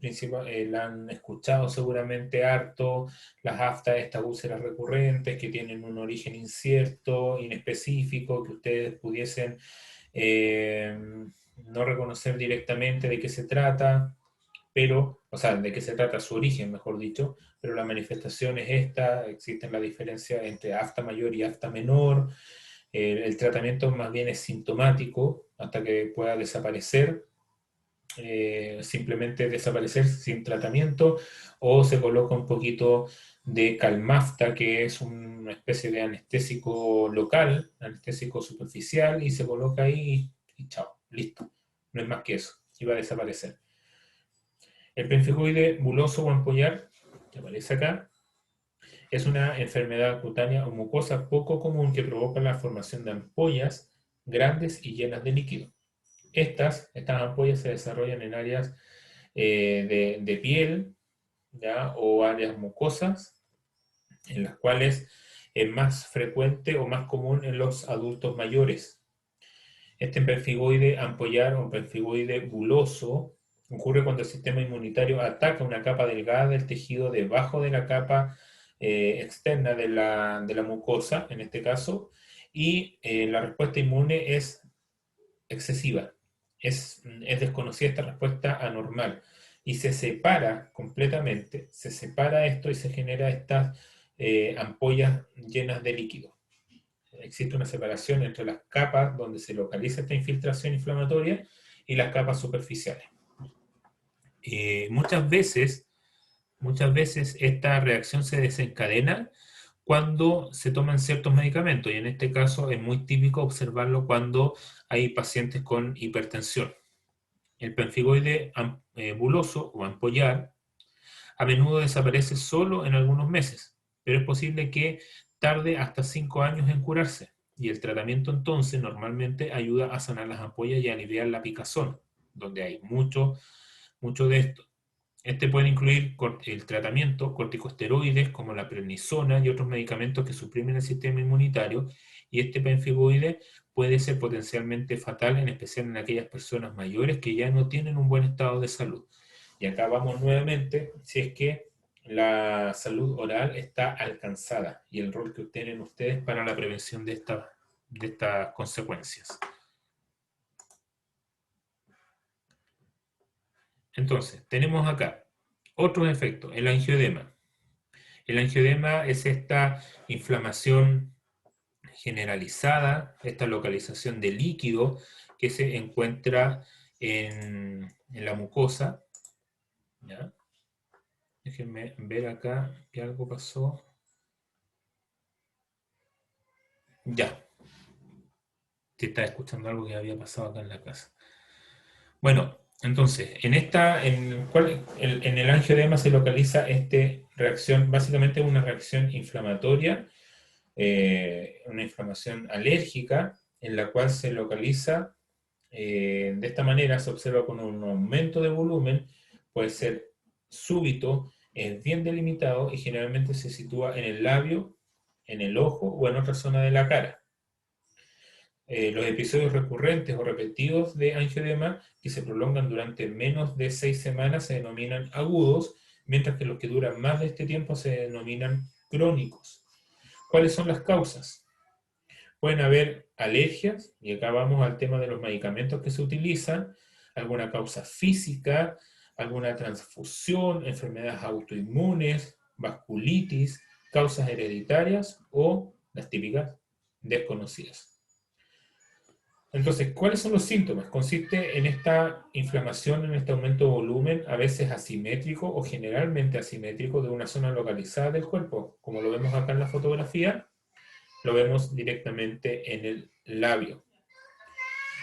la han escuchado seguramente harto, las aftas, estas úlceras recurrentes que tienen un origen incierto, inespecífico, que ustedes pudiesen no reconocer directamente de qué se trata, pero, o sea, de qué se trata su origen, mejor dicho, pero la manifestación es esta, existen la diferencia entre afta mayor y afta menor, el tratamiento más bien es sintomático hasta que pueda desaparecer, simplemente desaparecer sin tratamiento, o se coloca un poquito de calmafta, que es una especie de anestésico local, anestésico superficial, y se coloca ahí y chao, listo. No es más que eso, y va a desaparecer. El pemfigoide buloso o ampollar, que aparece acá, es una enfermedad cutánea o mucosa poco común que provoca la formación de ampollas grandes y llenas de líquido. Estas ampollas se desarrollan en áreas de piel, ¿ya? O áreas mucosas, en las cuales es más frecuente o más común en los adultos mayores. Este pemfigoide ampollar o pemfigoide buloso ocurre cuando el sistema inmunitario ataca una capa delgada del tejido debajo de la capa externa de la mucosa, en este caso, y la respuesta inmune es excesiva. Es desconocida esta respuesta anormal y se separa completamente, se separa esto y se genera estas ampollas llenas de líquido. Existe una separación entre las capas donde se localiza esta infiltración inflamatoria y las capas superficiales. Muchas veces esta reacción se desencadena cuando se toman ciertos medicamentos, y en este caso es muy típico observarlo cuando hay pacientes con hipertensión. El pemfigoide buloso o ampollar a menudo desaparece solo en algunos meses, pero es posible que tarde hasta 5 años en curarse, y el tratamiento entonces normalmente ayuda a sanar las ampollas y a aliviar la picazón, donde hay mucho de esto. Este puede incluir el tratamiento, corticosteroides como la prednisona y otros medicamentos que suprimen el sistema inmunitario, y este pemfigoide puede ser potencialmente fatal, en especial en aquellas personas mayores que ya no tienen un buen estado de salud. Y acá vamos nuevamente, si es que la salud oral está alcanzada y el rol que tienen ustedes para la prevención de estas consecuencias. Entonces, tenemos acá otros efectos, el angioedema. El angioedema es esta inflamación generalizada, esta localización de líquido que se encuentra en la mucosa. ¿Ya? Déjenme ver acá que algo pasó. Ya. Te estaba escuchando algo que había pasado acá en la casa. Bueno, entonces, en el angioedema se localiza esta reacción, básicamente una reacción inflamatoria, una inflamación alérgica, en la cual se localiza, de esta manera se observa con un aumento de volumen, puede ser súbito, es bien delimitado y generalmente se sitúa en el labio, en el ojo o en otra zona de la cara. Los episodios recurrentes o repetidos de angioedema que se prolongan durante menos de 6 semanas se denominan agudos, mientras que los que duran más de este tiempo se denominan crónicos. ¿Cuáles son las causas? Pueden haber alergias, y acá vamos al tema de los medicamentos que se utilizan, alguna causa física, alguna transfusión, enfermedades autoinmunes, vasculitis, causas hereditarias o las típicas desconocidas. Entonces, ¿cuáles son los síntomas? Consiste en esta inflamación, en este aumento de volumen, a veces asimétrico o generalmente asimétrico de una zona localizada del cuerpo, como lo vemos acá en la fotografía, lo vemos directamente en el labio.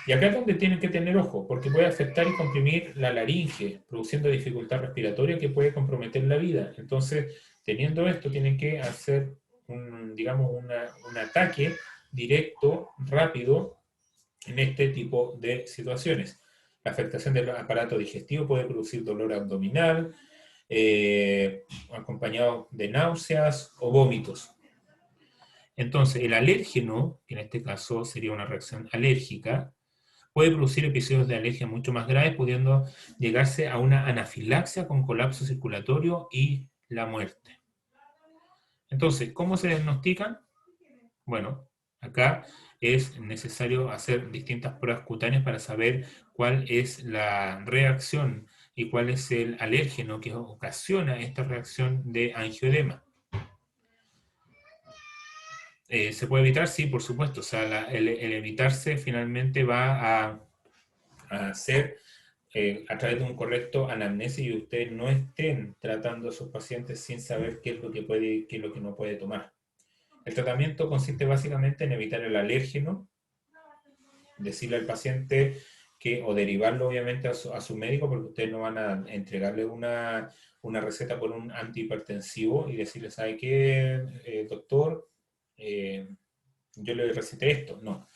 Y acá es donde tienen que tener ojo, porque puede afectar y comprimir la laringe, produciendo dificultad respiratoria que puede comprometer la vida. Entonces, teniendo esto, tienen que hacer digamos, un ataque directo, rápido, en este tipo de situaciones. La afectación del aparato digestivo puede producir dolor abdominal, acompañado de náuseas o vómitos. Entonces, el alérgeno, que en este caso sería una reacción alérgica, puede producir episodios de alergia mucho más graves, pudiendo llegarse a una anafilaxia con colapso circulatorio y la muerte. Entonces, ¿cómo se diagnostican? Bueno, acá es necesario hacer distintas pruebas cutáneas para saber cuál es la reacción y cuál es el alérgeno que ocasiona esta reacción de angioedema. ¿Se puede evitar? Sí, por supuesto. O sea, el evitarse finalmente va a ser a través de un correcto anamnesis y ustedes no estén tratando a sus pacientes sin saber qué es lo que puede y qué es lo que no puede tomar. El tratamiento consiste básicamente en evitar el alérgeno, decirle al paciente que, o derivarlo obviamente a su médico, porque ustedes no van a entregarle una receta por un antihipertensivo y decirle, ¿sabe qué, doctor? Yo le receté esto. No.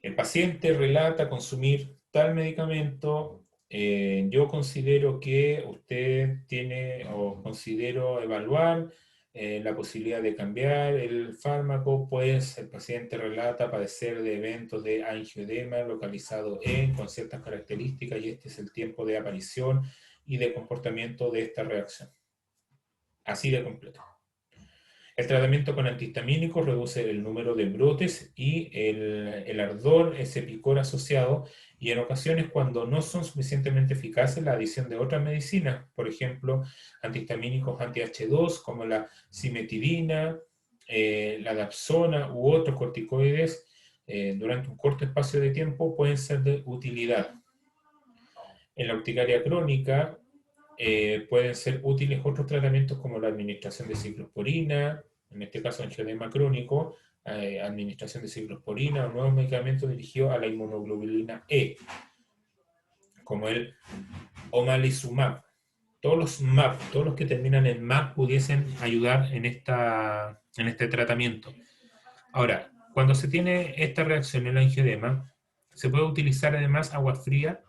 El paciente relata consumir tal medicamento, yo considero que usted tiene o considero evaluar la posibilidad de cambiar el fármaco, pues el paciente relata padecer de eventos de angioedema localizado con ciertas características y este es el tiempo de aparición y de comportamiento de esta reacción. Así de completo. El tratamiento con antihistamínicos reduce el número de brotes y el ardor, ese picor asociado, y en ocasiones cuando no son suficientemente eficaces, la adición de otras medicinas, por ejemplo, antihistamínicos anti-H2 como la cimetidina, la dapsona u otros corticoides, durante un corto espacio de tiempo pueden ser de utilidad. En la urticaria crónica, pueden ser útiles otros tratamientos como la administración de ciclosporina, en este caso angioedema crónico, administración de ciclosporina o nuevos medicamentos dirigidos a la inmunoglobulina E, como el omalizumab. Todos los MAP, todos los que terminan en MAP pudiesen ayudar en este tratamiento. Ahora, cuando se tiene esta reacción en el angioedema, se puede utilizar además agua fría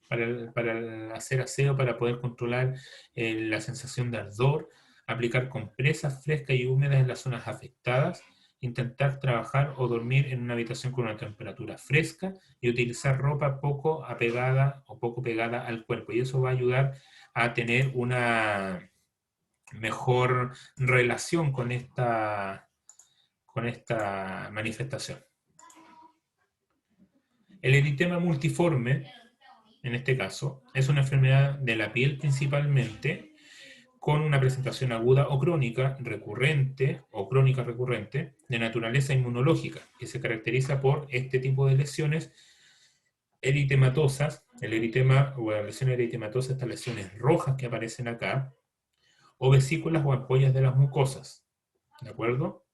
para hacer aseo, para poder controlar la sensación de ardor, aplicar compresas frescas y húmedas en las zonas afectadas, intentar trabajar o dormir en una habitación con una temperatura fresca y utilizar ropa poco apegada o poco pegada al cuerpo. Y eso va a ayudar a tener una mejor relación con esta manifestación. El eritema multiforme, en este caso, es una enfermedad de la piel principalmente, con una presentación aguda o crónica recurrente o crónica recurrente de naturaleza inmunológica, que se caracteriza por este tipo de lesiones eritematosas, el eritema o la lesión eritematosa, estas lesiones rojas que aparecen acá, o vesículas o ampollas de las mucosas, ¿de acuerdo?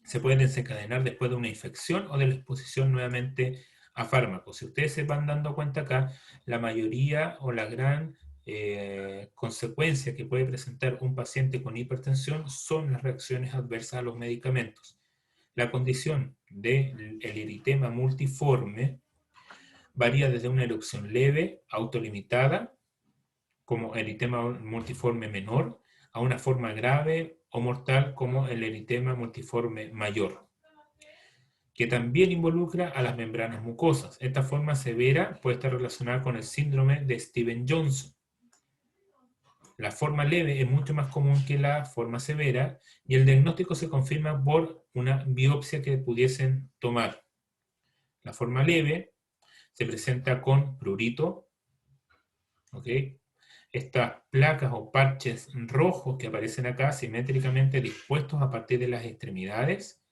Se pueden desencadenar después de una infección o de la exposición nuevamente a fármacos. Si ustedes se van dando cuenta acá, la mayoría o la gran consecuencia que puede presentar un paciente con hipertensión son las reacciones adversas a los medicamentos. La condición del eritema multiforme varía desde una erupción leve, autolimitada, como eritema multiforme menor, a una forma grave o mortal como el eritema multiforme mayor. que también involucra a las membranas mucosas. Esta forma severa puede estar relacionada con el síndrome de Stevens-Johnson. La forma leve es mucho más común que la forma severa y el diagnóstico se confirma por una biopsia que pudiesen tomar. La forma leve se presenta con prurito, ¿ok? Estas placas o parches rojos que aparecen acá simétricamente dispuestos a partir de las extremidades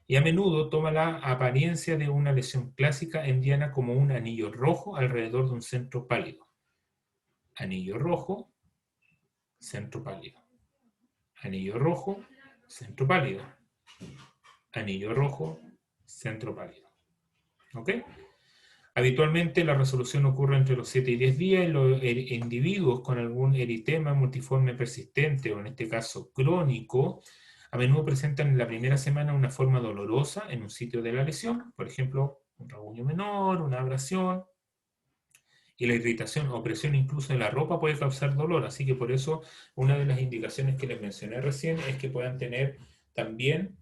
y a menudo toma la apariencia de una lesión clásica en diana como un anillo rojo alrededor de un centro pálido. Anillo rojo, centro pálido. Anillo rojo, centro pálido. Anillo rojo, centro pálido. ¿Ok? Habitualmente la resolución ocurre entre los 7 y 10 días y los individuos con algún eritema multiforme persistente, o en este caso crónico, a menudo presentan en la primera semana una forma dolorosa en un sitio de la lesión, por ejemplo, un rasguño menor, una abrasión, y la irritación o presión incluso en la ropa puede causar dolor, así que por eso una de las indicaciones que les mencioné recién es que puedan tener también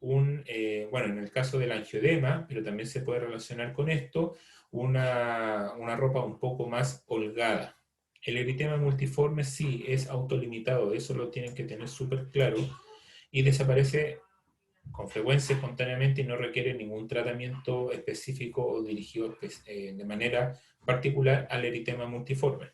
bueno, en el caso del angioedema, pero también se puede relacionar con esto, una ropa un poco más holgada. El eritema multiforme sí es autolimitado, eso lo tienen que tener súper claro, y desaparece con frecuencia espontáneamente y no requiere ningún tratamiento específico o dirigido de manera particular al eritema multiforme.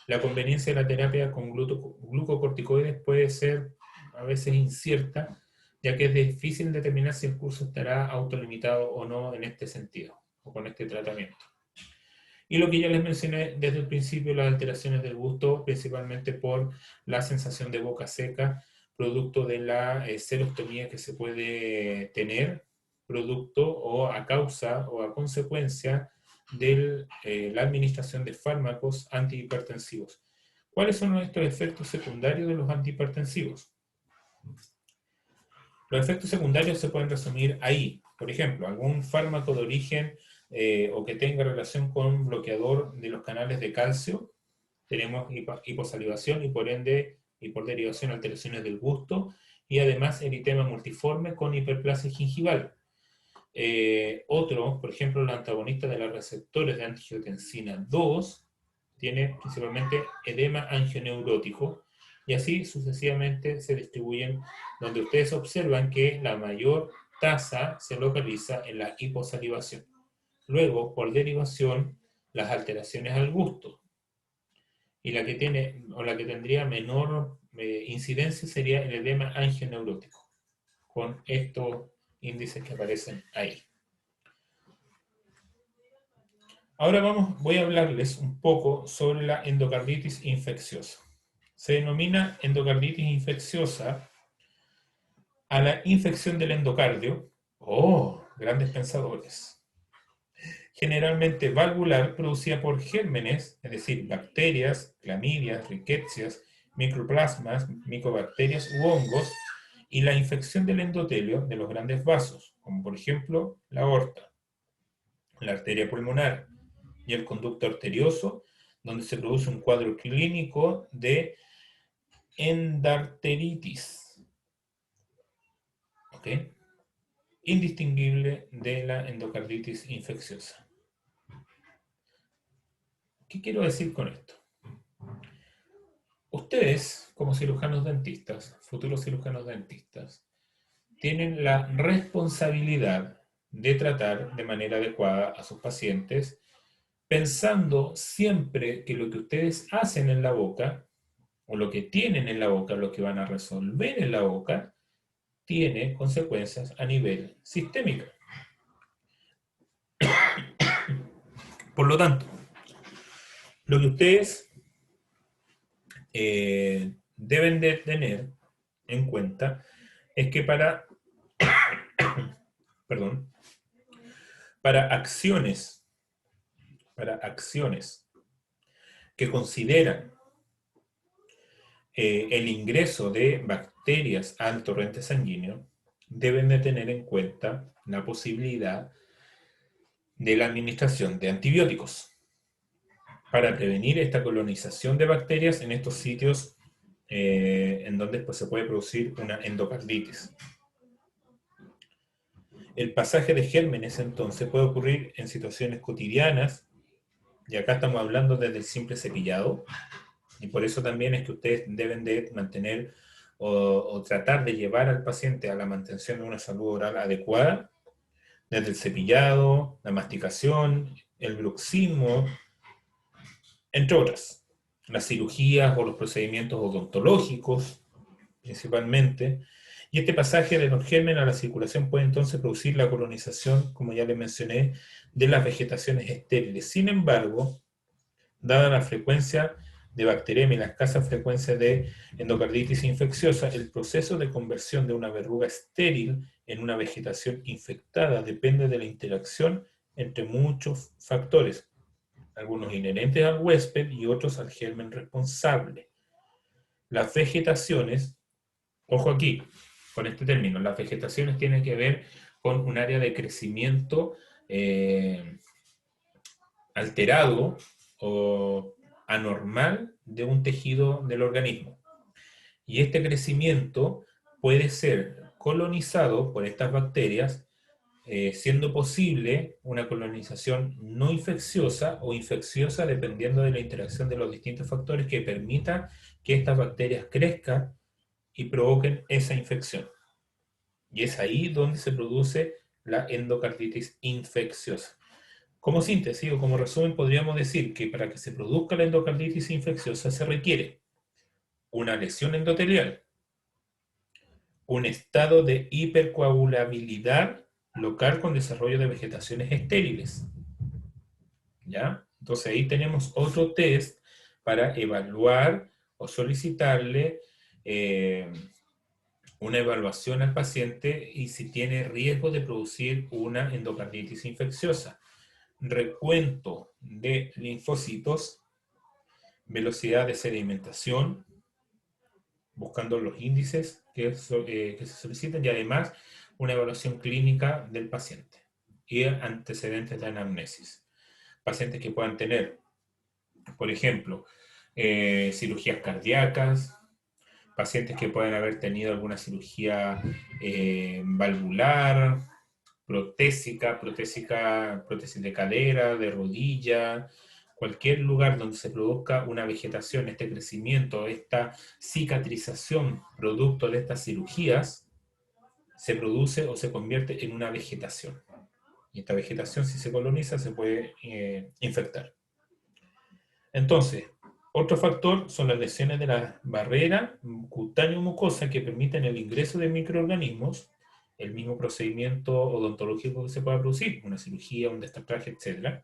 La conveniencia de la terapia con glucocorticoides puede ser a veces incierta, ya que es difícil determinar si el curso estará autolimitado o no en este sentido, o con este tratamiento. Y lo que ya les mencioné desde el principio, las alteraciones del gusto, principalmente por la sensación de boca seca, producto de la serostomía que se puede tener, producto o a causa o a consecuencia de la administración de fármacos antihipertensivos. ¿Cuáles son estos efectos secundarios de los antihipertensivos? Los efectos secundarios se pueden resumir ahí. Por ejemplo, algún fármaco de origen o que tenga relación con un bloqueador de los canales de calcio. Tenemos hiposalivación y por ende, y por derivación, alteraciones del gusto y además eritema multiforme con hiperplasia gingival. Otro, por ejemplo, el antagonista de los receptores de angiotensina 2 tiene principalmente edema angioneurótico y así sucesivamente se distribuyen, donde ustedes observan que la mayor tasa se localiza en la hiposalivación. Luego, por derivación, las alteraciones al gusto. Y la que tiene, o la que tendría menor incidencia sería el edema angioneurótico, con estos índices que aparecen ahí. Ahora voy a hablarles un poco sobre la endocarditis infecciosa. Se denomina endocarditis infecciosa a la infección del endocardio, grandes pensadores, generalmente valvular, producida por gérmenes, es decir, bacterias, clamidias, riquecias, microplasmas, micobacterias u hongos, y la infección del endotelio de los grandes vasos, como por ejemplo la aorta, la arteria pulmonar y el conducto arterioso, donde se produce un cuadro clínico de endarteritis, ¿ok? Indistinguible de la endocarditis infecciosa. ¿Qué quiero decir con esto? Ustedes, como cirujanos dentistas, futuros cirujanos dentistas, tienen la responsabilidad de tratar de manera adecuada a sus pacientes, pensando siempre que lo que ustedes hacen en la boca, o lo que tienen en la boca, lo que van a resolver en la boca, tiene consecuencias a nivel sistémico. Por lo tanto, lo que ustedes deben de tener en cuenta es que para acciones que consideran el ingreso de bacterias al torrente sanguíneo, deben de tener en cuenta la posibilidad de la administración de antibióticos para prevenir esta colonización de bacterias en estos sitios en donde pues, se puede producir una endocarditis. El pasaje de gérmenes, entonces, puede ocurrir en situaciones cotidianas, y acá estamos hablando desde el simple cepillado, y por eso también es que ustedes deben de mantener o tratar de llevar al paciente a la mantención de una salud oral adecuada, desde el cepillado, la masticación, el bruxismo, entre otras. Las cirugías o los procedimientos odontológicos, principalmente. Y este pasaje de los gérmenes a la circulación puede entonces producir la colonización, como ya les mencioné, de las vegetaciones estériles. Sin embargo, dada la frecuencia de bacteriemia y la escasa frecuencia de endocarditis infecciosa, el proceso de conversión de una verruga estéril en una vegetación infectada depende de la interacción entre muchos factores, algunos inherentes al huésped y otros al germen responsable. Las vegetaciones, ojo aquí, con este término, las vegetaciones tienen que ver con un área de crecimiento alterado o anormal de un tejido del organismo. Y este crecimiento puede ser colonizado por estas bacterias, siendo posible una colonización no infecciosa o infecciosa dependiendo de la interacción de los distintos factores que permitan que estas bacterias crezcan y provoquen esa infección. Y es ahí donde se produce la endocarditis infecciosa. Como síntesis o como resumen podríamos decir que para que se produzca la endocarditis infecciosa se requiere una lesión endotelial, un estado de hipercoagulabilidad local con desarrollo de vegetaciones estériles. ¿Ya? Entonces ahí tenemos otro test para evaluar o solicitarle una evaluación al paciente y si tiene riesgo de producir una endocarditis infecciosa. Recuento de linfocitos, velocidad de sedimentación, buscando los índices que se soliciten y además una evaluación clínica del paciente y antecedentes de anamnesis. Pacientes que puedan tener, por ejemplo, cirugías cardíacas, pacientes que puedan haber tenido alguna cirugía valvular, prótesis de cadera, de rodilla, cualquier lugar donde se produzca una vegetación, este crecimiento, esta cicatrización producto de estas cirugías, se produce o se convierte en una vegetación. Y esta vegetación, si se coloniza, se puede infectar. Entonces, otro factor son las lesiones de la barrera cutáneo-mucosa que permiten el ingreso de microorganismos, el mismo procedimiento odontológico que se pueda producir, una cirugía, un destapaje, etc.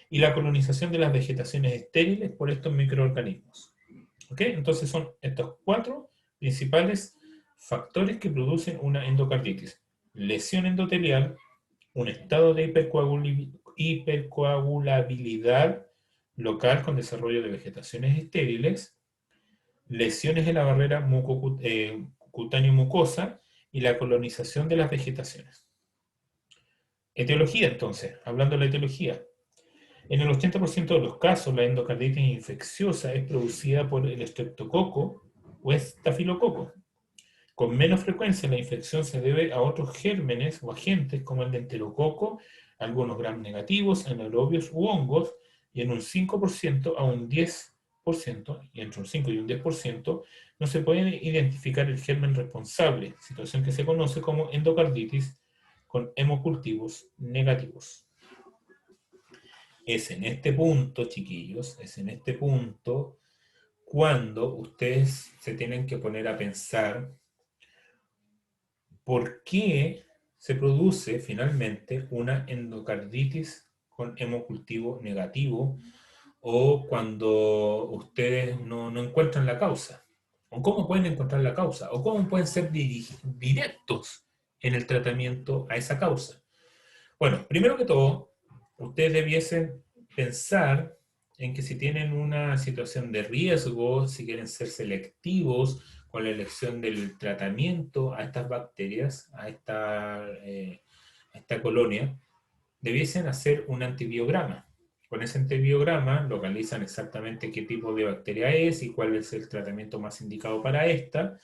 Y la colonización de las vegetaciones estériles por estos microorganismos. ¿Ok? Entonces son estos 4 principales factores que producen una endocarditis. Lesión endotelial, un estado de hipercoagulabilidad local con desarrollo de vegetaciones estériles, lesiones en la barrera cutáneo-mucosa y la colonización de las vegetaciones. Etiología, entonces, hablando de la etiología. En el 80% de los casos, la endocarditis infecciosa es producida por el estreptococo o estafilococo. Con menos frecuencia, la infección se debe a otros gérmenes o agentes como el de enterococo, algunos gram negativos, anaerobios u hongos, y en un 5% a un 10%, y entre un 5 y un 10%, no se puede identificar el germen responsable, situación que se conoce como endocarditis con hemocultivos negativos. Es en este punto, chiquillos, es en este punto cuando ustedes se tienen que poner a pensar por qué se produce finalmente una endocarditis con hemocultivo negativo o cuando ustedes no encuentran la causa. O cómo pueden encontrar la causa, o cómo pueden ser directos en el tratamiento a esa causa. Bueno, primero que todo, ustedes debiesen pensar en que si tienen una situación de riesgo, si quieren ser selectivos con la elección del tratamiento a estas bacterias, a esta colonia, debiesen hacer un antibiograma. Con ese antibiograma localizan exactamente qué tipo de bacteria es y cuál es el tratamiento más indicado para esta,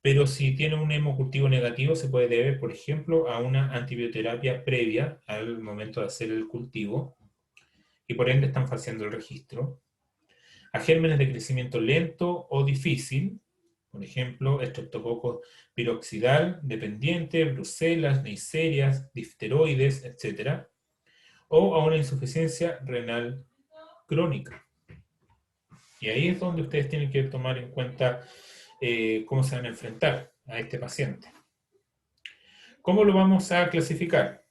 Pero si tiene un hemocultivo negativo, se puede deber, por ejemplo, a una antibioterapia previa al momento de hacer el cultivo, y por ende están falseando el registro. A gérmenes de crecimiento lento o difícil, por ejemplo, estreptococo piroxidal dependiente, brucelas, neiserias, difteroides, etc. O a una insuficiencia renal crónica. Y ahí es donde ustedes tienen que tomar en cuenta cómo se van a enfrentar a este paciente. ¿Cómo lo vamos a clasificar?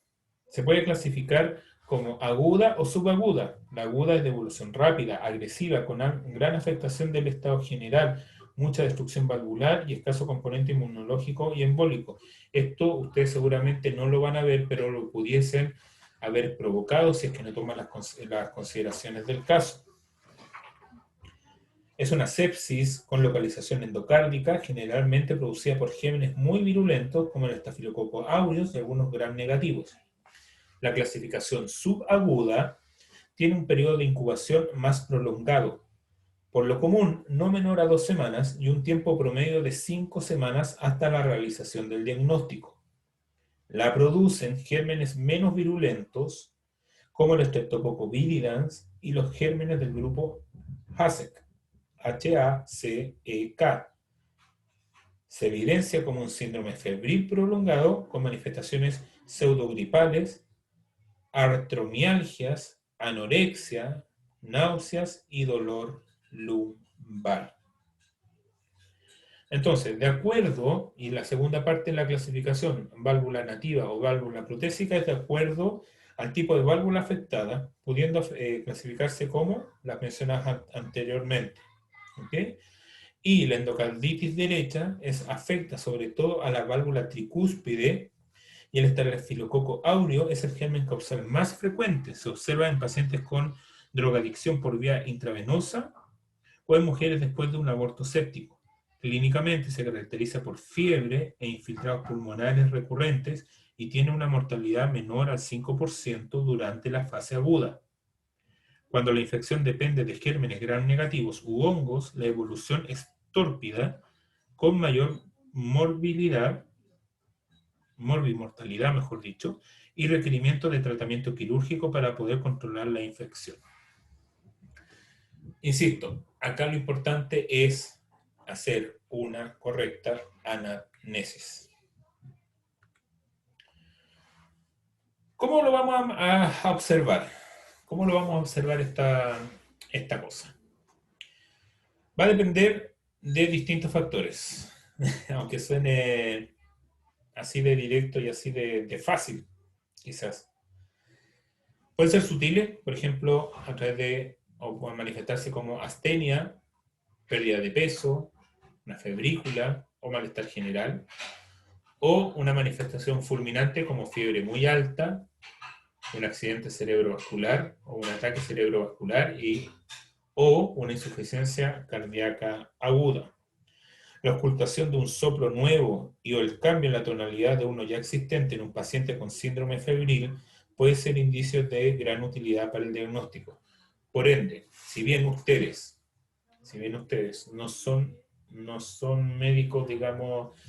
Se puede clasificar como aguda o subaguda. La aguda es de evolución rápida, agresiva, con gran afectación del estado general, mucha destrucción valvular y escaso componente inmunológico y embólico. Esto ustedes seguramente no lo van a ver, pero lo pudiesen haber provocado si es que no toman las consideraciones del caso. Es una sepsis con localización endocárdica, generalmente producida por gérmenes muy virulentos como el estafilococo aureus y algunos gram negativos. La clasificación subaguda tiene un periodo de incubación más prolongado, por lo común no menor a 2 semanas y un tiempo promedio de 5 semanas hasta la realización del diagnóstico. La producen gérmenes menos virulentos como el Streptococcus viridans y los gérmenes del grupo HACEC, H-A-C-E-K. Se evidencia como un síndrome febril prolongado con manifestaciones pseudogripales, artromialgias, anorexia, náuseas y dolor lumbar. Entonces, de acuerdo, y la segunda parte de la clasificación, válvula nativa o válvula protésica, es de acuerdo al tipo de válvula afectada, pudiendo clasificarse como las mencionadas anteriormente. ¿Okay? Y la endocarditis derecha afecta sobre todo a la válvula tricúspide, y el estafilococo áureo es el germen causal más frecuente. Se observa en pacientes con drogadicción por vía intravenosa o en mujeres después de un aborto séptico. Clínicamente se caracteriza por fiebre e infiltrados pulmonares recurrentes y tiene una mortalidad menor al 5% durante la fase aguda. Cuando la infección depende de gérmenes gram negativos u hongos, la evolución es tórpida, con mayor morbimortalidad, mejor dicho, y requerimiento de tratamiento quirúrgico para poder controlar la infección. Insisto, acá lo importante es hacer una correcta anamnesis. ¿Cómo lo vamos a observar? ¿Cómo lo vamos a observar esta cosa? Va a depender de distintos factores, aunque suene así de directo y así de fácil, quizás. Pueden ser sutiles, por ejemplo, a través de, o pueden manifestarse como astenia, pérdida de peso, una febrícula o malestar general, o una manifestación fulminante como fiebre muy alta, un accidente cerebrovascular o un ataque cerebrovascular o una insuficiencia cardíaca aguda. La ocultación de un soplo nuevo y o el cambio en la tonalidad de uno ya existente en un paciente con síndrome febril puede ser indicio de gran utilidad para el diagnóstico. Por ende, si bien ustedes no son médicos, digamos,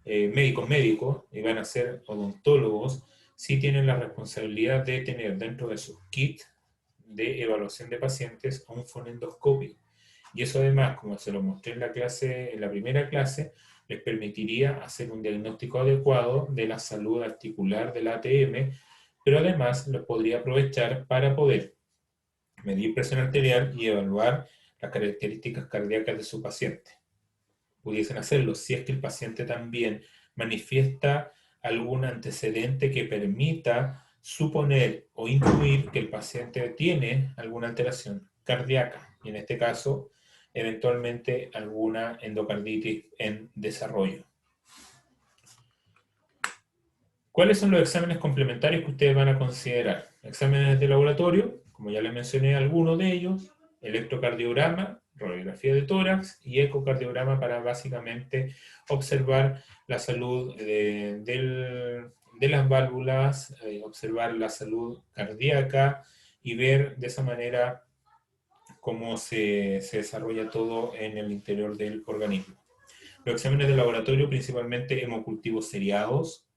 médicos y van a ser odontólogos, sí tienen la responsabilidad de tener dentro de sus kits de evaluación de pacientes un fonendoscopio. Y eso además, como se lo mostré en la primera clase, les permitiría hacer un diagnóstico adecuado de la salud articular del ATM, pero además los podría aprovechar para poder medir presión arterial y evaluar las características cardíacas de su paciente. Pudiesen hacerlo si es que el paciente también manifiesta algún antecedente que permita suponer o intuir que el paciente tiene alguna alteración cardíaca, y en este caso, eventualmente alguna endocarditis en desarrollo. ¿Cuáles son los exámenes complementarios que ustedes van a considerar? Exámenes de laboratorio, como ya les mencioné algunos de ellos, electrocardiograma, radiografía de tórax y ecocardiograma para básicamente observar la salud de las válvulas, observar la salud cardíaca y ver de esa manera cómo se desarrolla todo en el interior del organismo. Los exámenes de laboratorio, principalmente hemocultivos seriados,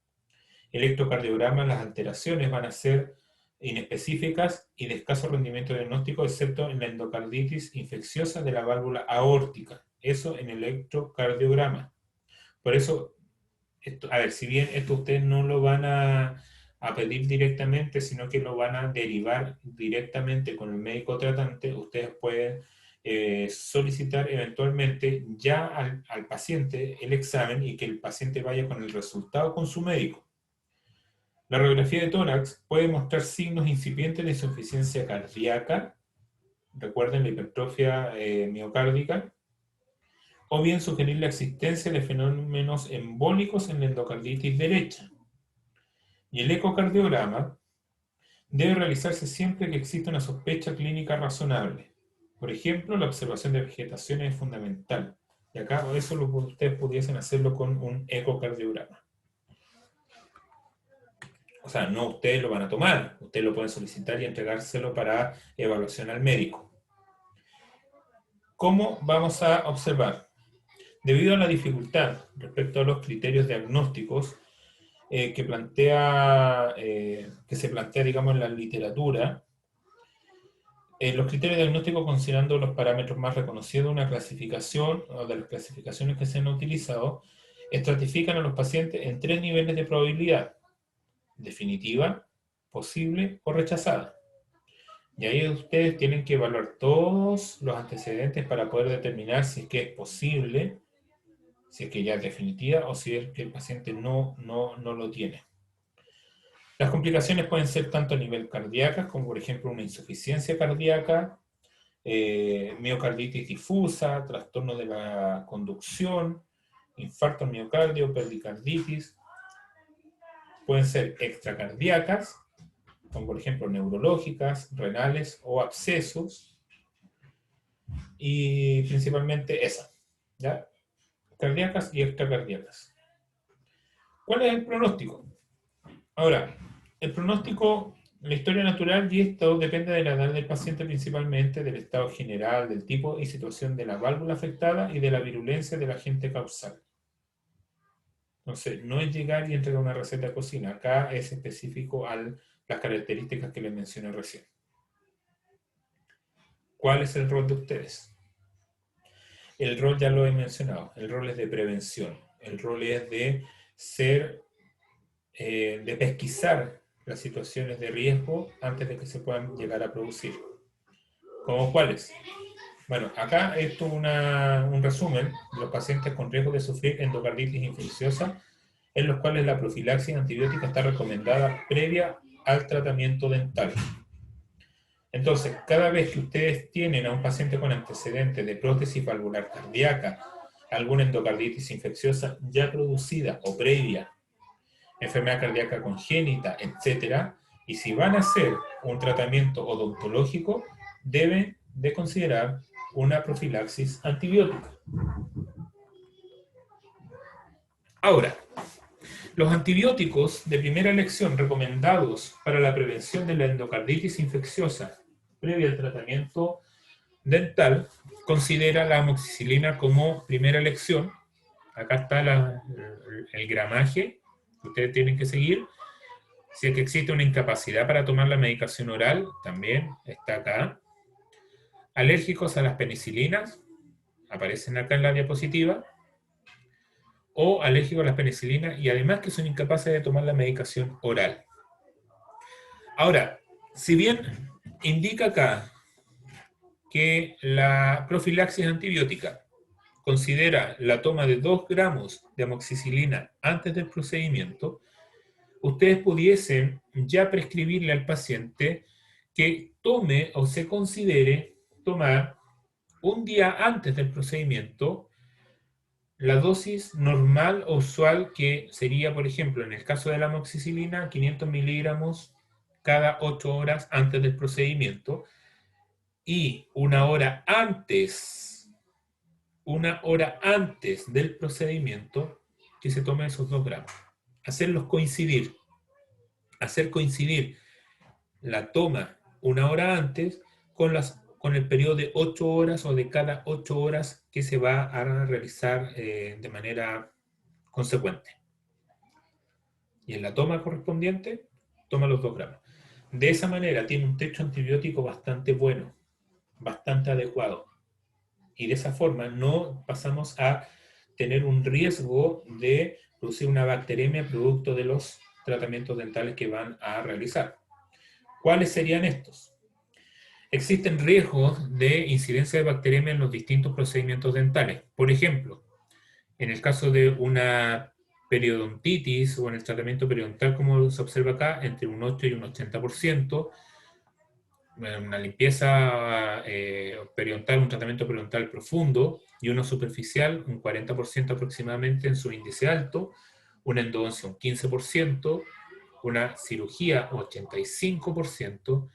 electrocardiograma, las alteraciones van a ser inespecíficas y de escaso rendimiento diagnóstico, excepto en la endocarditis infecciosa de la válvula aórtica. Eso en el electrocardiograma. Por eso, a ver, si bien esto ustedes no lo van a pedir directamente, sino que lo van a derivar directamente con el médico tratante, ustedes pueden solicitar eventualmente ya al paciente el examen y que el paciente vaya con el resultado con su médico. La radiografía de tórax puede mostrar signos incipientes de insuficiencia cardíaca, recuerden la hipertrofia miocárdica, o bien sugerir la existencia de fenómenos embólicos en la endocarditis derecha. Y el ecocardiograma debe realizarse siempre que exista una sospecha clínica razonable. Por ejemplo, la observación de vegetación es fundamental. Y acá eso ustedes pudiesen hacerlo con un ecocardiograma. O sea, no ustedes lo van a tomar, ustedes lo pueden solicitar y entregárselo para evaluación al médico. ¿Cómo vamos a observar? Debido a la dificultad respecto a los criterios diagnósticos que se plantea, digamos, en la literatura, los criterios diagnósticos, considerando los parámetros más reconocidos de una clasificación o de las clasificaciones que se han utilizado, estratifican a los pacientes en 3 niveles de probabilidad: definitiva, posible o rechazada. Y ahí ustedes tienen que evaluar todos los antecedentes para poder determinar si es que es posible, si es que ya es definitiva o si es que el paciente no lo tiene. Las complicaciones pueden ser tanto a nivel cardíaco, como por ejemplo una insuficiencia cardíaca, miocarditis difusa, trastorno de la conducción, infarto al miocardio, pericarditis. Pueden ser extracardíacas, como por ejemplo neurológicas, renales o abscesos, y principalmente esas, ¿ya? Cardíacas y extracardíacas. ¿Cuál es el pronóstico? Ahora, el pronóstico, la historia natural, y esto depende de la edad del paciente principalmente, del estado general, del tipo y situación de la válvula afectada y de la virulencia del agente causal. Entonces, no es llegar y entregar una receta de cocina. Acá es específico a las características que les mencioné recién. ¿Cuál es el rol de ustedes? El rol ya lo he mencionado. El rol es de prevención. El rol es de de pesquisar las situaciones de riesgo antes de que se puedan llegar a producir. ¿Cómo cuáles? Bueno, acá esto es un resumen de los pacientes con riesgo de sufrir endocarditis infecciosa, en los cuales la profilaxis antibiótica está recomendada previa al tratamiento dental. Entonces, cada vez que ustedes tienen a un paciente con antecedentes de prótesis valvular cardíaca, alguna endocarditis infecciosa ya producida o previa, enfermedad cardíaca congénita, etc., y si van a hacer un tratamiento odontológico, deben de considerar una profilaxis antibiótica. Ahora, los antibióticos de primera elección recomendados para la prevención de la endocarditis infecciosa previa al tratamiento dental considera la amoxicilina como primera elección. Acá está el gramaje que ustedes tienen que seguir. Si es que existe una incapacidad para tomar la medicación oral, también está acá. Alérgicos a las penicilinas, aparecen acá en la diapositiva. O alérgicos a las penicilinas y además que son incapaces de tomar la medicación oral. Ahora, si bien indica acá que la profilaxis antibiótica considera la toma de 2 gramos de amoxicilina antes del procedimiento, ustedes pudiesen ya prescribirle al paciente que tome o se considere tomar un día antes del procedimiento la dosis normal o usual, que sería, por ejemplo, en el caso de la amoxicilina, 500 miligramos cada 8 horas antes del procedimiento, y una hora antes del procedimiento, que se tome esos 2 gramos. Hacerlos coincidir. Hacer coincidir la toma una hora antes con las con el periodo de 8 horas o de cada 8 horas que se va a realizar de manera consecuente. Y en la toma correspondiente, toma los 2 gramos. De esa manera tiene un techo antibiótico bastante bueno, bastante adecuado. Y de esa forma no pasamos a tener un riesgo de producir una bacteremia producto de los tratamientos dentales que van a realizar. ¿Cuáles serían estos? Existen riesgos de incidencia de bacteremia en los distintos procedimientos dentales. Por ejemplo, en el caso de una periodontitis o en el tratamiento periodontal, como se observa acá, entre un 8 y un 80%, una limpieza periodontal, un tratamiento periodontal profundo, y uno superficial, un 40% aproximadamente en su índice alto, una endodoncia un 15%, una cirugía 85%,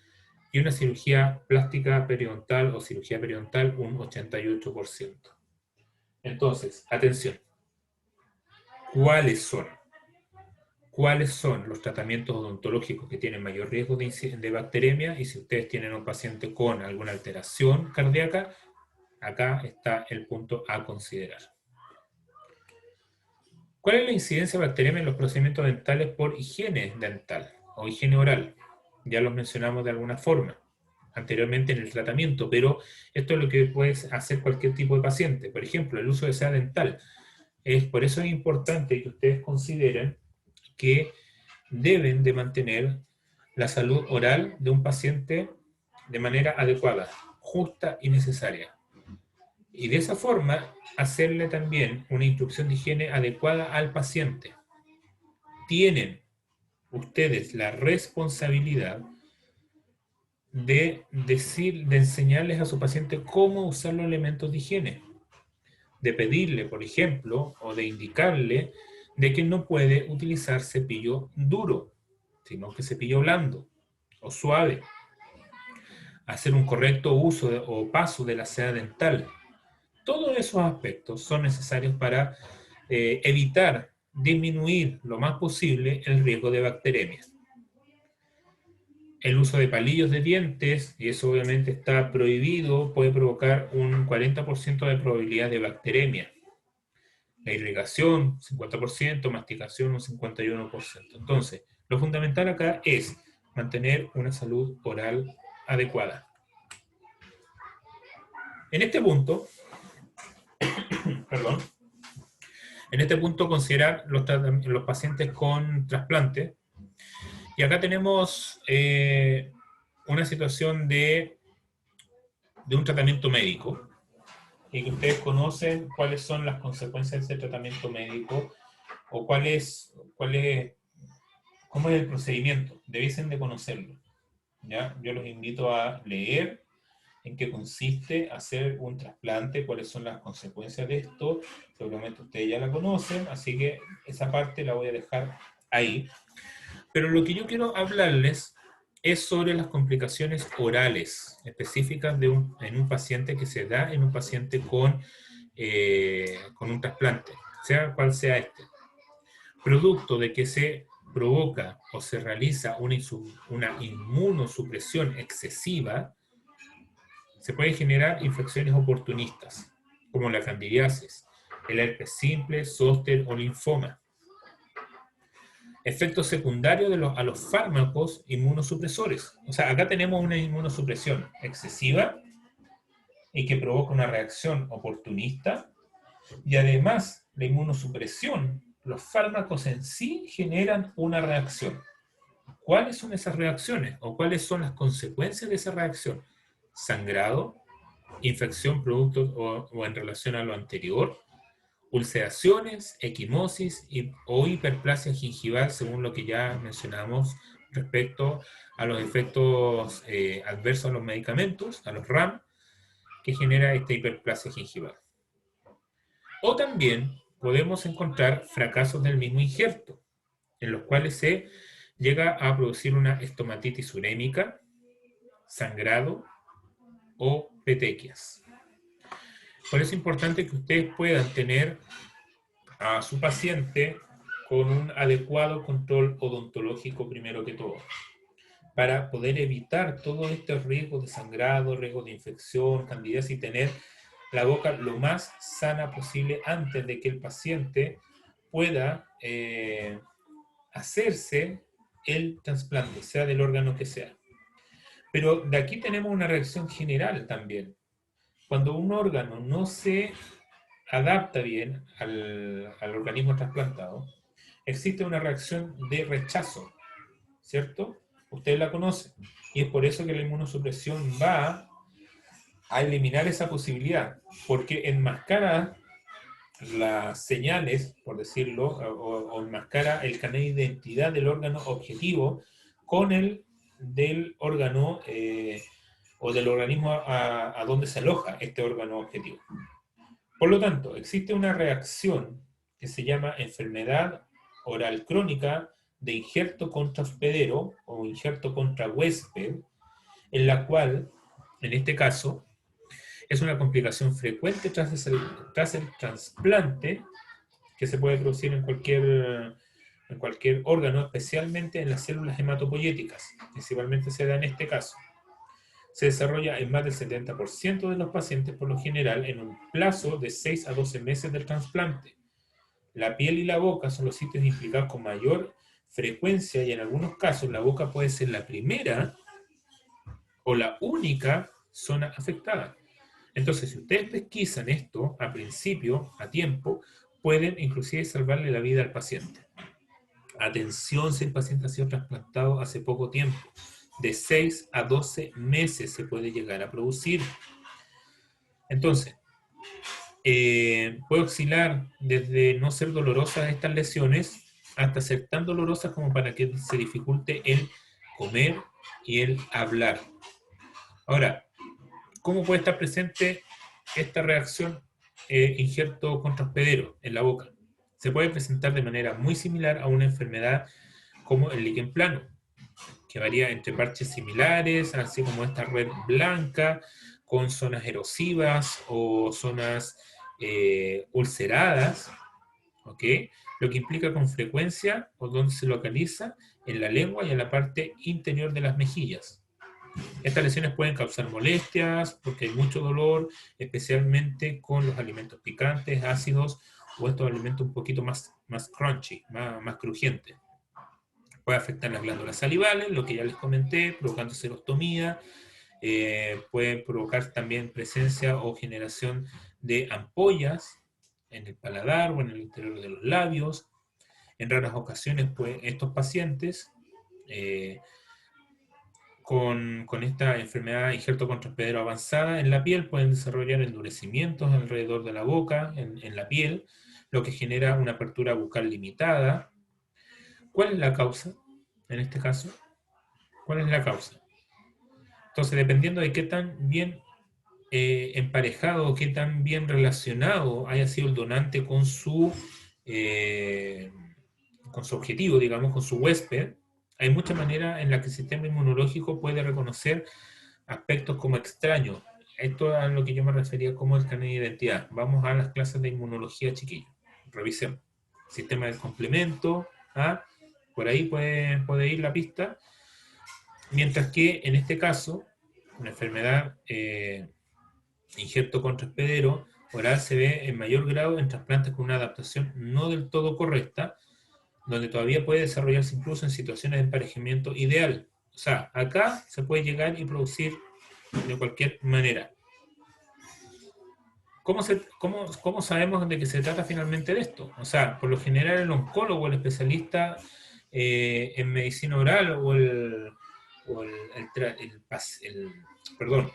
y una cirugía plástica periodontal o cirugía periodontal un 88%. Entonces, atención, ¿cuáles son? ¿Cuáles son los tratamientos odontológicos que tienen mayor riesgo de bacteremia? Y si ustedes tienen un paciente con alguna alteración cardíaca, acá está el punto a considerar. ¿Cuál es la incidencia de bacteremia en los procedimientos dentales por higiene dental o higiene oral? Ya los mencionamos de alguna forma anteriormente en el tratamiento, pero esto es lo que puede hacer cualquier tipo de paciente. Por ejemplo, el uso de seda dental. Por eso es importante que ustedes consideren que deben de mantener la salud oral de un paciente de manera adecuada, justa y necesaria. Y de esa forma, hacerle también una instrucción de higiene adecuada al paciente. Tienen ustedes la responsabilidad de enseñarles a su paciente cómo usar los elementos de higiene. De pedirle, por ejemplo, o de indicarle de que no puede utilizar cepillo duro, sino que cepillo blando o suave. Hacer un correcto uso o paso de la seda dental. Todos esos aspectos son necesarios para evitar, disminuir lo más posible el riesgo de bacteremia. El uso de palillos de dientes, y eso obviamente está prohibido, puede provocar un 40% de probabilidad de bacteremia. La irrigación, 50%, masticación, un 51%. Entonces, lo fundamental acá es mantener una salud oral adecuada. En este punto, perdón, en este punto considerar los pacientes con trasplante. Y acá tenemos una situación de un tratamiento médico, y que ustedes conocen cuáles son las consecuencias de ese tratamiento médico, o cómo es el procedimiento. Debiesen de conocerlo, ¿ya? Yo los invito a leer en qué consiste hacer un trasplante, cuáles son las consecuencias de esto. Seguramente ustedes ya la conocen, así que esa parte la voy a dejar ahí. Pero lo que yo quiero hablarles es sobre las complicaciones orales específicas en un paciente que se da en un paciente con un trasplante, sea cual sea este. Producto de que se provoca o se realiza una inmunosupresión excesiva, se pueden generar infecciones oportunistas, como la candidiasis, el herpes simple, zóster o linfoma. Efectos secundarios a los fármacos inmunosupresores. O sea, acá tenemos una inmunosupresión excesiva y que provoca una reacción oportunista, y además la inmunosupresión, los fármacos en sí generan una reacción. ¿Cuáles son esas reacciones o cuáles son las consecuencias de esa reacción? Sangrado, infección producto o en relación a lo anterior, ulceraciones, equimosis o hiperplasia gingival, según lo que ya mencionamos respecto a los efectos adversos a los medicamentos, a los RAM, que genera esta hiperplasia gingival. O también podemos encontrar fracasos del mismo injerto, en los cuales se llega a producir una estomatitis urémica, sangrado o petequias. Por eso es importante que ustedes puedan tener a su paciente con un adecuado control odontológico primero que todo. para poder evitar todos estos riesgos de sangrado, riesgos de infección, candidez y tener la boca lo más sana posible antes de que el paciente pueda hacerse el trasplante, sea del órgano que sea. Pero de aquí tenemos una reacción general también. Cuando un órgano no se adapta bien al organismo trasplantado, existe una reacción de rechazo, ¿cierto? Ustedes la conocen. Y es por eso que la inmunosupresión va a eliminar esa posibilidad, porque enmascara las señales, por decirlo, o enmascara el canal de identidad del órgano objetivo con el del órgano o del organismo a donde se aloja este órgano objetivo. Por lo tanto, existe una reacción que se llama enfermedad oral crónica de injerto contra hospedero o injerto contra huésped, en la cual, en este caso, es una complicación frecuente tras el trasplante que se puede producir en cualquier órgano, especialmente en las células hematopoyéticas. Principalmente se da en este caso. Se desarrolla en más del 70% de los pacientes, por lo general, en un plazo de 6 a 12 meses del trasplante. La piel y la boca son los sitios implicados con mayor frecuencia y en algunos casos la boca puede ser la primera o la única zona afectada. Entonces, si ustedes pesquisan esto a principio, a tiempo, pueden inclusive salvarle la vida al paciente. Atención si el paciente ha sido trasplantado hace poco tiempo. De 6 a 12 meses se puede llegar a producir. Entonces, puede oscilar desde no ser dolorosas estas lesiones hasta ser tan dolorosas como para que se dificulte el comer y el hablar. Ahora, ¿cómo puede estar presente esta reacción injerto contra hospedero en la boca? Se puede presentar de manera muy similar a una enfermedad como el líquen plano, que varía entre parches similares, así como esta red blanca, con zonas erosivas o zonas ulceradas, ¿ok? Lo que implica con frecuencia o donde se localiza en la lengua y en la parte interior de las mejillas. Estas lesiones pueden causar molestias porque hay mucho dolor, especialmente con los alimentos picantes, ácidos o estos alimentos un poquito más crunchy, más crujientes. Puede afectar las glándulas salivales, lo que ya les comenté, provocando serostomía. Puede provocar también presencia o generación de ampollas en el paladar o en el interior de los labios. En raras ocasiones, pues, estos pacientes con esta enfermedad injerto contra hospedero avanzada en la piel pueden desarrollar endurecimientos alrededor de la boca, en la piel, lo que genera una apertura bucal limitada. ¿Cuál es la causa en este caso? ¿Cuál es la causa? Entonces, dependiendo de qué tan bien emparejado, qué tan bien relacionado haya sido el donante eh, con su objetivo, digamos, con su huésped, hay muchas maneras en las que el sistema inmunológico puede reconocer aspectos como extraños. Esto es a lo que yo me refería como el carnet de identidad. Vamos a las clases de inmunología, chiquillos. Revisemos. Sistema de complemento. ¿Ah? Por ahí puede ir la pista. Mientras que en este caso, una enfermedad injerto contra hospedero oral se ve en mayor grado en trasplantes con una adaptación no del todo correcta, donde todavía puede desarrollarse incluso en situaciones de emparejamiento ideal. O sea, acá se puede llegar y producir de cualquier manera. ¿Cómo sabemos de qué se trata finalmente de esto? O sea, por lo general el oncólogo, el especialista en medicina oral perdón,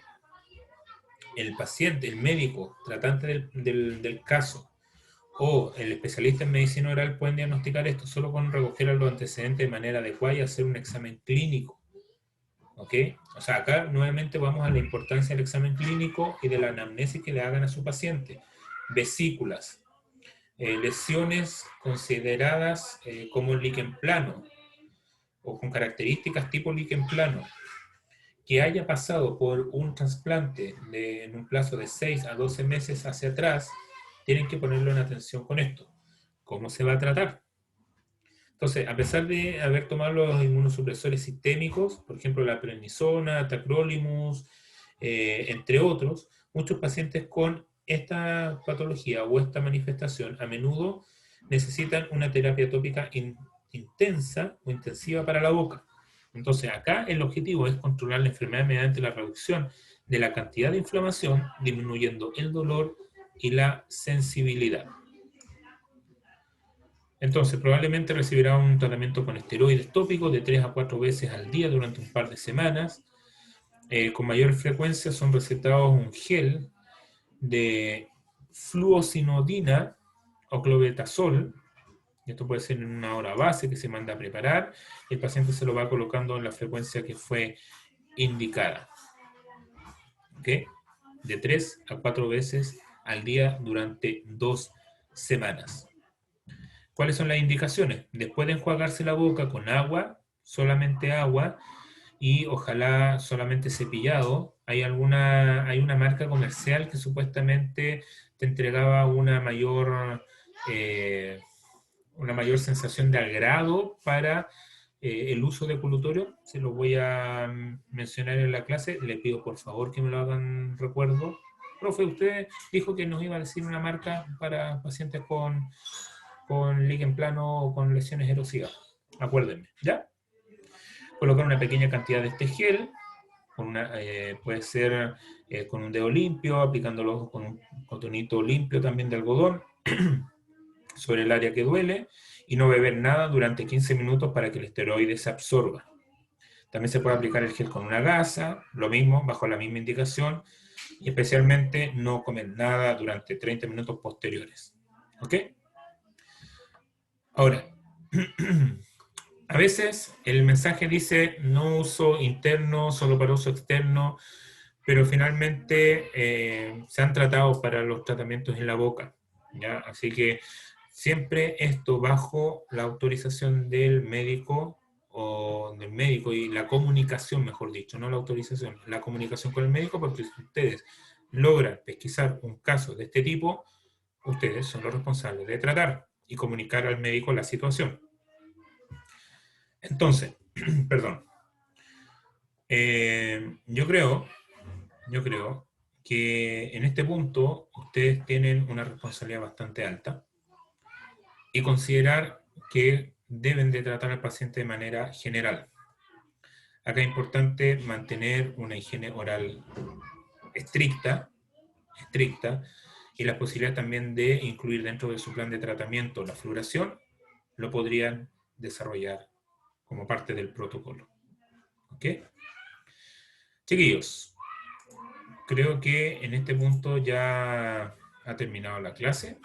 el paciente, el médico tratante del caso o el especialista en medicina oral pueden diagnosticar esto solo con recoger los antecedentes de manera adecuada y hacer un examen clínico. ¿Ok? O sea, acá nuevamente vamos a la importancia del examen clínico y de la anamnesis que le hagan a su paciente. Vesículas, lesiones consideradas como líquen plano o con características tipo líquen plano, que haya pasado por un trasplante en un plazo de 6 a 12 meses hacia atrás, tienen que ponerlo en atención con esto. ¿Cómo se va a tratar? Entonces, a pesar de haber tomado los inmunosupresores sistémicos, por ejemplo, la prednisona, tacrolimus, entre otros, muchos pacientes con esta patología o esta manifestación a menudo necesitan una terapia tópica intensa o intensiva para la boca. Entonces, acá el objetivo es controlar la enfermedad mediante la reducción de la cantidad de inflamación, disminuyendo el dolor y la sensibilidad. Entonces, probablemente recibirá un tratamiento con esteroides tópicos de 3 a 4 veces al día durante un par de semanas. Con mayor frecuencia son recetados un gel de fluocinodina o clobetasol. Esto puede ser en una hora base que se manda a preparar. El paciente se lo va colocando en la frecuencia que fue indicada. ¿Ok? De 3 a 4 veces al día durante 2 semanas. ¿Cuáles son las indicaciones? Después de enjuagarse la boca con agua, solamente agua, y ojalá solamente cepillado. Hay una marca comercial que supuestamente te entregaba una mayor sensación de agrado para el uso de colutorio. Se lo voy a mencionar en la clase. Le pido por favor que me lo hagan recuerdo. Profe, usted dijo que nos iba a decir una marca para pacientes con líquen plano o con lesiones erosivas. Acuérdenme, ¿ya? Colocar una pequeña cantidad de este gel, puede ser con un dedo limpio, aplicándolo con un cotonito limpio también de algodón sobre el área que duele, y no beber nada durante 15 minutos para que el esteroide se absorba. También se puede aplicar el gel con una gasa, lo mismo, bajo la misma indicación, y especialmente no comer nada durante 30 minutos posteriores. ¿Ok? Ahora, a veces el mensaje dice no uso interno, solo para uso externo, pero finalmente se han tratado para los tratamientos en la boca, ¿ya? Así que siempre esto bajo la autorización del médico y la comunicación, mejor dicho, no la autorización, la comunicación con el médico, porque si ustedes logran pesquisar un caso de este tipo, ustedes son los responsables de tratar y comunicar al médico la situación. Entonces, perdón, yo creo que en este punto ustedes tienen una responsabilidad bastante alta y considerar que deben de tratar al paciente de manera general. Acá es importante mantener una higiene oral estricta, y la posibilidad también de incluir dentro de su plan de tratamiento la fluoración, lo podrían desarrollar como parte del protocolo. ¿Ok? Chiquillos, creo que en este punto ya ha terminado la clase.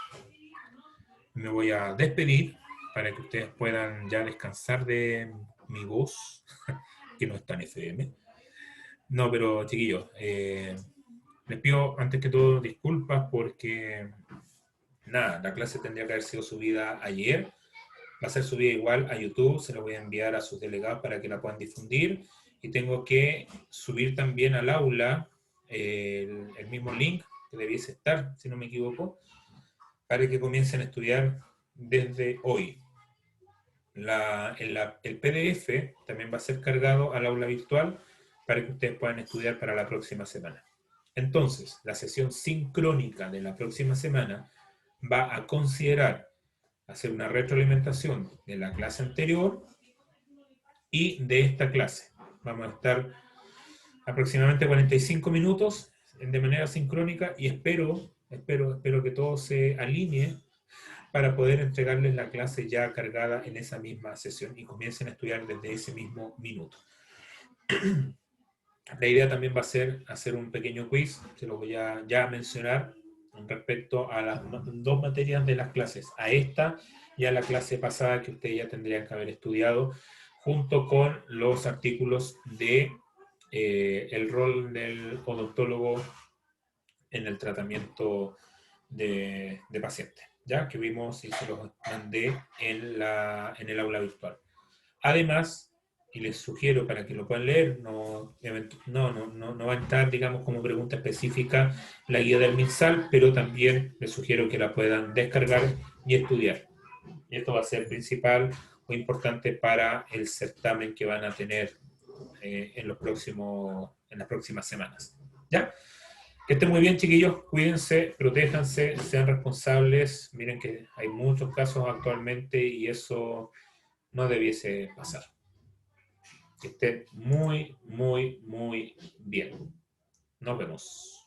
Me voy a despedir para que ustedes puedan ya descansar de mi voz, que no está en FM. No, pero chiquillos, les pido antes que todo disculpas porque, nada, la clase tendría que haber sido subida ayer. Va a ser subida igual a YouTube, se la voy a enviar a sus delegados para que la puedan difundir. Y tengo que subir también al aula el mismo link que debiese estar, si no me equivoco, para que comiencen a estudiar desde hoy. El PDF también va a ser cargado al aula virtual para que ustedes puedan estudiar para la próxima semana. Entonces, la sesión sincrónica de la próxima semana va a considerar hacer una retroalimentación de la clase anterior y de esta clase. Vamos a estar aproximadamente 45 minutos de manera sincrónica y espero que todo se alinee para poder entregarles la clase ya cargada en esa misma sesión y comiencen a estudiar desde ese mismo minuto. La idea también va a ser hacer un pequeño quiz, se lo voy a ya mencionar respecto a las dos materias de las clases, a esta y a la clase pasada que ustedes ya tendrían que haber estudiado, junto con los artículos de el rol del odontólogo en el tratamiento de pacientes, ya que vimos y se los mandé en el aula virtual. Además, y les sugiero para que lo puedan leer, no va a entrar, digamos, como pregunta específica la guía del MinSal, pero también les sugiero que la puedan descargar y estudiar. Y esto va a ser principal muy importante para el certamen que van a tener en las próximas semanas. ¿Ya? Que estén muy bien, chiquillos. Cuídense, protéjanse, sean responsables. Miren que hay muchos casos actualmente y eso no debiese pasar. Que estén muy, muy, muy bien. Nos vemos.